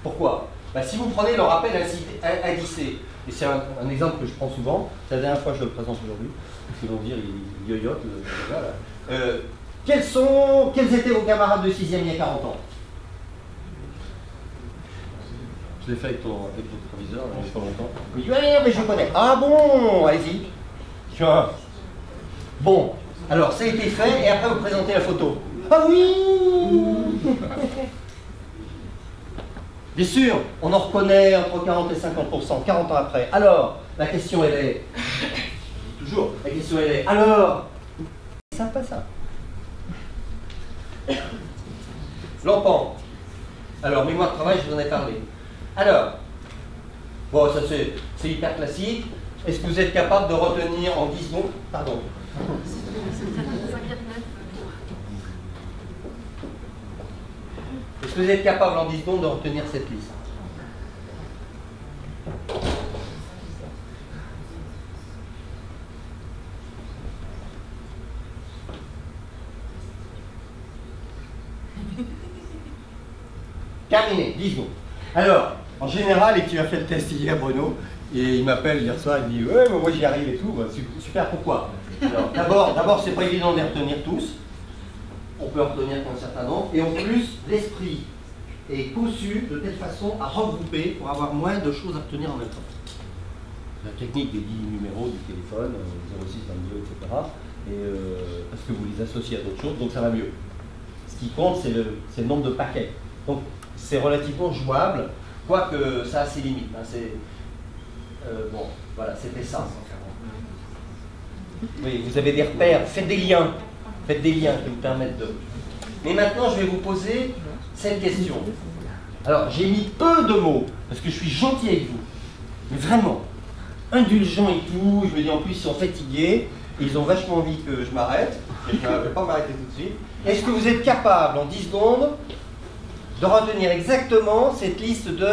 Pourquoi? Si vous prenez le rappel indicé, et c'est un exemple que je prends souvent, c'est la dernière fois que je le présente aujourd'hui, parce qu'ils vont dire, il yoyote, quels étaient vos camarades de 6e il y a 40 ans? Je l'ai fait avec ton proviseur, il n'y a pas longtemps. Il dit, ouais, mais je connais. Ah bon, allez-y. Tiens. Bon, alors ça a été fait, et après vous présentez la photo. Ah oui. Bien sûr, on en reconnaît entre 40 et 50%, 40 ans après. Alors, la question elle est, toujours, la question elle est, alors, ils ne savent pas ça. Lampant. Alors, mémoire de travail, je vous en ai parlé. Alors, bon, ça c'est hyper classique. Est-ce que vous êtes capable de retenir en 10 secondes? Pardon. Est-ce que vous êtes capable en 10 secondes de retenir cette liste? Terminé, 10 secondes. Alors, en général, et tu as fait le test hier, Bruno, et il m'appelle hier soir, il me dit ouais, mais moi j'y arrive et tout. Super, pourquoi? Alors, d'abord, c'est pas évident de les retenir tous. On peut en retenir qu'un certain nombre. Et en plus, l'esprit est conçu de telle façon à regrouper pour avoir moins de choses à retenir en même temps. La technique des 10 numéros du téléphone, 06, 22, etc. Parce que vous les associez à d'autres choses, donc ça va mieux. Ce qui compte, c'est le nombre de paquets. Donc, c'est relativement jouable, quoique ça a ses limites. Hein, bon, voilà, c'était ça. Oui, vous avez des repères, faites des liens qui vous permettent de... Mais maintenant, je vais vous poser cette question. Alors, j'ai mis peu de mots, parce que je suis gentil avec vous, mais vraiment, indulgent et tout, je me dis en plus, ils sont fatigués, et ils ont vachement envie que je m'arrête, et je ne vais pas m'arrêter tout de suite. Est-ce que vous êtes capable, en 10 secondes, de retenir exactement cette liste de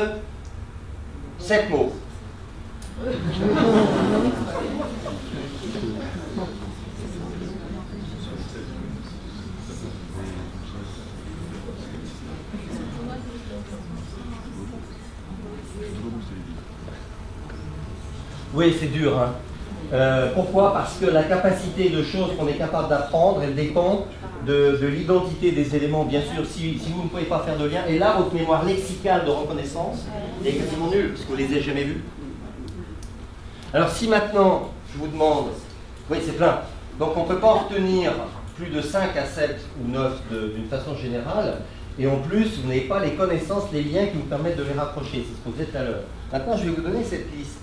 7 mots? Oui, c'est dur. Hein. Pourquoi? Parce que la capacité de choses qu'on est capable d'apprendre, elle dépend de l'identité des éléments. Bien sûr, si vous ne pouvez pas faire de lien, et là, votre mémoire lexicale de reconnaissance est quasiment nulle, parce que vous ne les avez jamais vus. Alors, si maintenant, je vous demande... Oui, c'est plein. Donc, on ne peut pas en retenir plus de 5 à 7 ou 9 d'une façon générale, et en plus, vous n'avez pas les connaissances, les liens qui vous permettent de les rapprocher. C'est ce qu'on faisait tout à l'heure. Maintenant, je vais vous donner cette liste.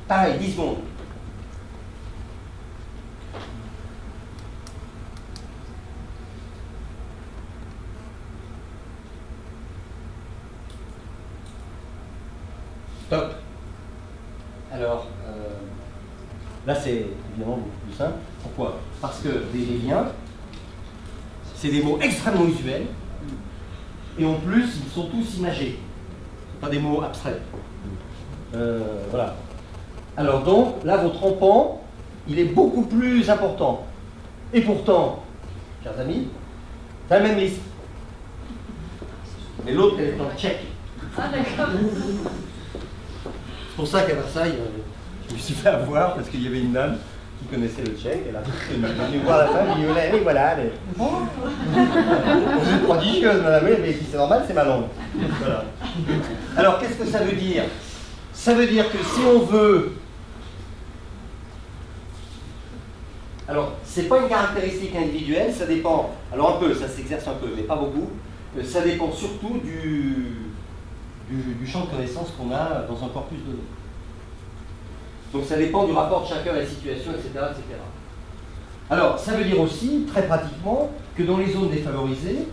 Pareil, 10 secondes. Top. Alors, là c'est évidemment beaucoup plus simple. Pourquoi? Parce que les liens, c'est des mots extrêmement usuels, et en plus, ils sont tous imagés. Ce pas des mots abstraits. Voilà. Alors donc, là, votre rampant, il est beaucoup plus important. Et pourtant, chers amis, c'est la même liste. Mais l'autre, elle est en tchèque. Ah d'accord. C'est pour ça qu'à Versailles, je me suis fait avoir parce qu'il y avait une dame qui connaissait le tchèque. Elle a venu voir la femme, elle dit oui, voilà. Vous êtes prodigieuse, madame. Mais c'est normal, c'est ma langue. Voilà. Alors, qu'est-ce que ça veut dire? Ça veut dire que si on veut... Alors, c'est pas une caractéristique individuelle, ça dépend... Alors un peu, ça s'exerce un peu, mais pas beaucoup. Ça dépend surtout du champ de connaissances qu'on a dans un corpus donné. Donc ça dépend du rapport de chacun à la situation, etc., etc. Alors, ça veut dire aussi, très pratiquement, que dans les zones défavorisées,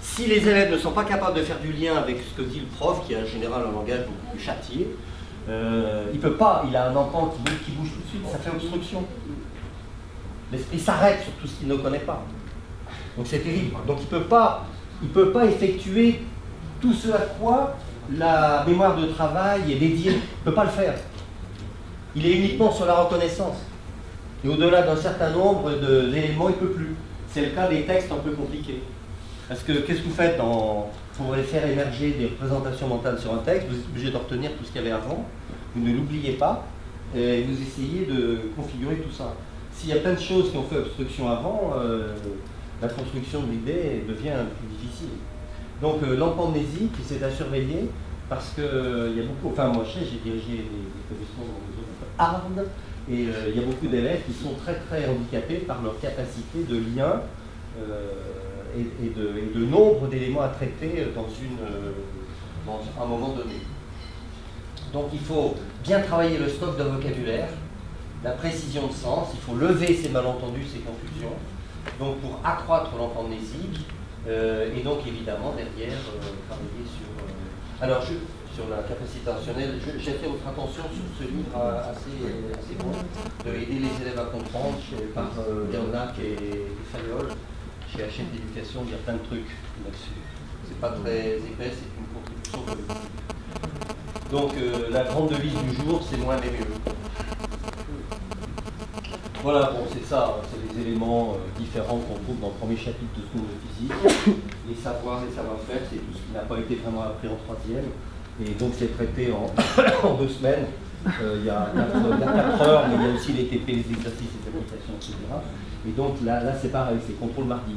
si les élèves ne sont pas capables de faire du lien avec ce que dit le prof, qui est en général un langage beaucoup plus châtié, il ne peut pas, il a un enfant qui bouge tout de suite, ça fait obstruction. L'esprit s'arrête sur tout ce qu'il ne connaît pas. Donc c'est terrible. Donc il ne peut pas effectuer tout ce à quoi la mémoire de travail est dédiée. Il ne peut pas le faire. Il est uniquement sur la reconnaissance. Et au-delà d'un certain nombre d'éléments, il ne peut plus. C'est le cas des textes un peu compliqués. Parce que qu'est-ce que vous faites pour faire émerger des représentations mentales sur un texte? Vous êtes obligé de retenir tout ce qu'il y avait avant. Vous ne l'oubliez pas. Et vous essayez de configurer tout ça. S'il y a plein de choses qui ont fait obstruction avant, la construction de l'idée devient plus difficile. Donc l'empamnésie, c'est à surveiller parce qu'il y a beaucoup, enfin moi j'ai dirigé des établissements dans des zones hard, et il y a beaucoup d'élèves qui sont très très handicapés par leur capacité de lien et de nombre d'éléments à traiter dans un moment donné. Donc il faut bien travailler le stock de vocabulaire, la précision de sens, il faut lever ces malentendus, ces confusions, donc pour accroître l'empamnésie, et donc évidemment derrière travailler sur... alors sur la capacité attentionnelle, j'attire votre attention sur ce livre assez bon, de aider les élèves à comprendre, par Léonac et Fayol. Chez HF d'éducation, il y a plein de trucs là-dessus. C'est pas très épais, c'est une contribution collective. Donc la grande devise du jour, c'est moins mais mieux. Voilà, bon c'est ça, c'est les éléments différents qu'on trouve dans le premier chapitre de ce cours de physique. Les savoirs, les savoir-faire, c'est tout ce qui n'a pas été vraiment appris en troisième. Et donc c'est traité en 2 semaines. Il y a 4 heures, mais il y a aussi les TP, les exercices, les applications, etc. Et donc là c'est pareil, c'est contrôle mardi.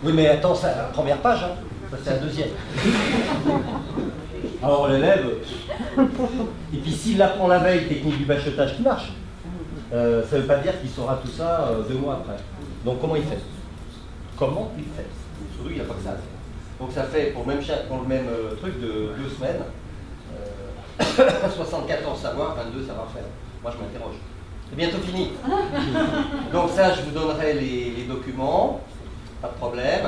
Oui mais attends, c'est la première page, hein. Ça c'est la deuxième. Alors l'élève, et puis s'il l'apprend la veille, technique du bachotage qui marche, ça ne veut pas dire qu'il saura tout ça 2 mois après. Donc comment il fait? Comment il fait? Surtout il n'y a pas que ça à faire. Donc ça fait pour le même truc de 2 semaines, 74 savoirs, 22 savoir-faire. Moi je m'interroge. C'est bientôt fini. Donc ça, je vous donnerai les documents, pas de problème.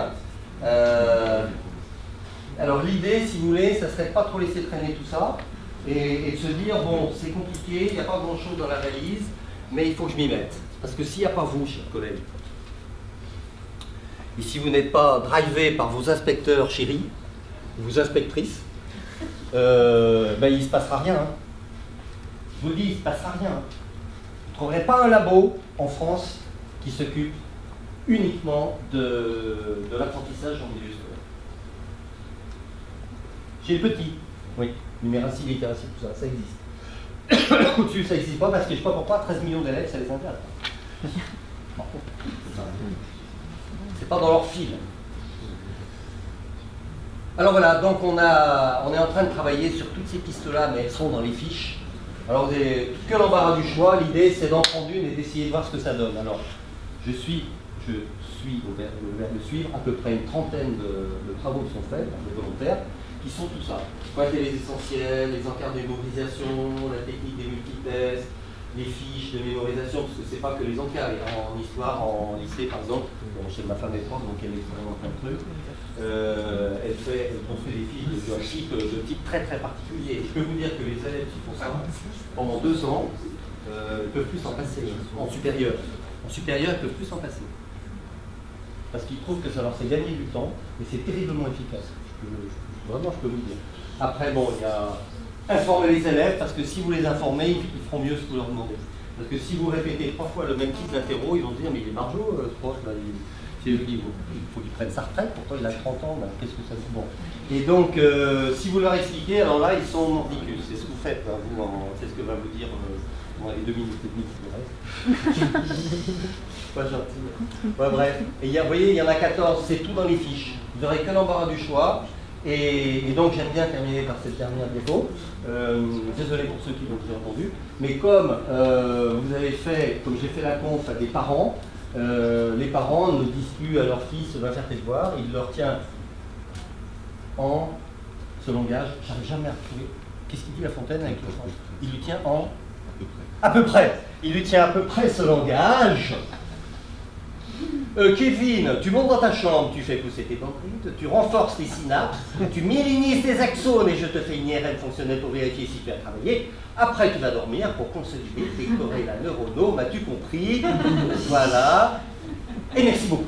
Alors l'idée, si vous voulez, ça serait de pas trop laisser traîner tout ça et de se dire, bon, c'est compliqué, il n'y a pas grand-chose dans la valise, mais il faut que je m'y mette. Parce que s'il n'y a pas vous, chers collègues, et si vous n'êtes pas drivé par vos inspecteurs chéris, vos inspectrices, ben, il ne se passera rien. Hein. Je vous le dis, il ne se passera rien. Vous ne trouverez pas un labo en France qui s'occupe uniquement de l'apprentissage en milieu scolaire. Chez les petits, oui, numératie, littératie, tout ça, ça existe. Au-dessus, ça n'existe pas parce que je ne sais pas pourquoi 13 millions d'élèves, ça les intéresse. C'est pas dans leur fil. Alors voilà, donc on est en train de travailler sur toutes ces pistes-là, mais elles sont dans les fiches. Alors vous avez que l'embarras du choix, l'idée c'est d'en prendre une et d'essayer de voir ce que ça donne. Alors, je suis au verbe de suivre, à peu près une trentaine de travaux qui sont faits, de volontaires, qui sont tout ça. Pointer les essentiels, les encarts de mémorisation, la technique des multitests, les fiches de mémorisation, parce que c'est pas que les encarts, en histoire, en lycée par exemple, bon, chez ma femme est prof, donc elle expérimente plein de trucs. Elle construit des fiches de type très très particulier. Je peux vous dire que les élèves qui font ça pendant 2 ans ne peuvent plus s'en passer. En supérieur. En supérieur, ils ne peuvent plus s'en passer. Parce qu'ils trouvent que ça leur fait gagner du temps, et c'est terriblement efficace. Vraiment, je peux vous le dire. Après, bon, il y a informer les élèves, parce que si vous les informez, ils feront mieux ce que vous leur demandez. Parce que si vous répétez 3 fois le même type d'interro, ils vont se dire, mais il est margeau, ce prof, là, il faut qu'il prenne sa retraite, pourquoi il a 30 ans, qu'est-ce que ça fait bon. Et donc, si vous leur expliquez, alors là, ils sont mordicus, c'est ce que vous faites, hein, c'est ce que va vous dire les 2 minutes et demie qui vous restent. Pas gentil. Ouais, bref, et vous voyez, il y en a 14, c'est tout dans les fiches. Vous n'aurez que l'embarras du choix, et donc j'aime bien terminer par cette dernière diapo. Désolé pour ceux qui l'ont déjà entendu, mais comme vous avez fait, comme j'ai fait la conf à des parents, les parents ne disent plus à leur fils va faire tes devoirs, il leur tient en ce langage, j'arrive jamais à retrouver. Qu'est-ce qu'il dit La Fontaine avec le France? Il lui tient en à peu près. Il lui tient à peu près ce langage. Kevin, tu montes dans ta chambre, tu fais pousser tes dendrites, tu renforces tes synapses, tu myélinises tes axones et je te fais une IRM fonctionnelle pour vérifier si tu as travaillé. Après, tu vas dormir pour consolider tes corrélats neuronaux, m'as-tu compris? Voilà. Et merci beaucoup.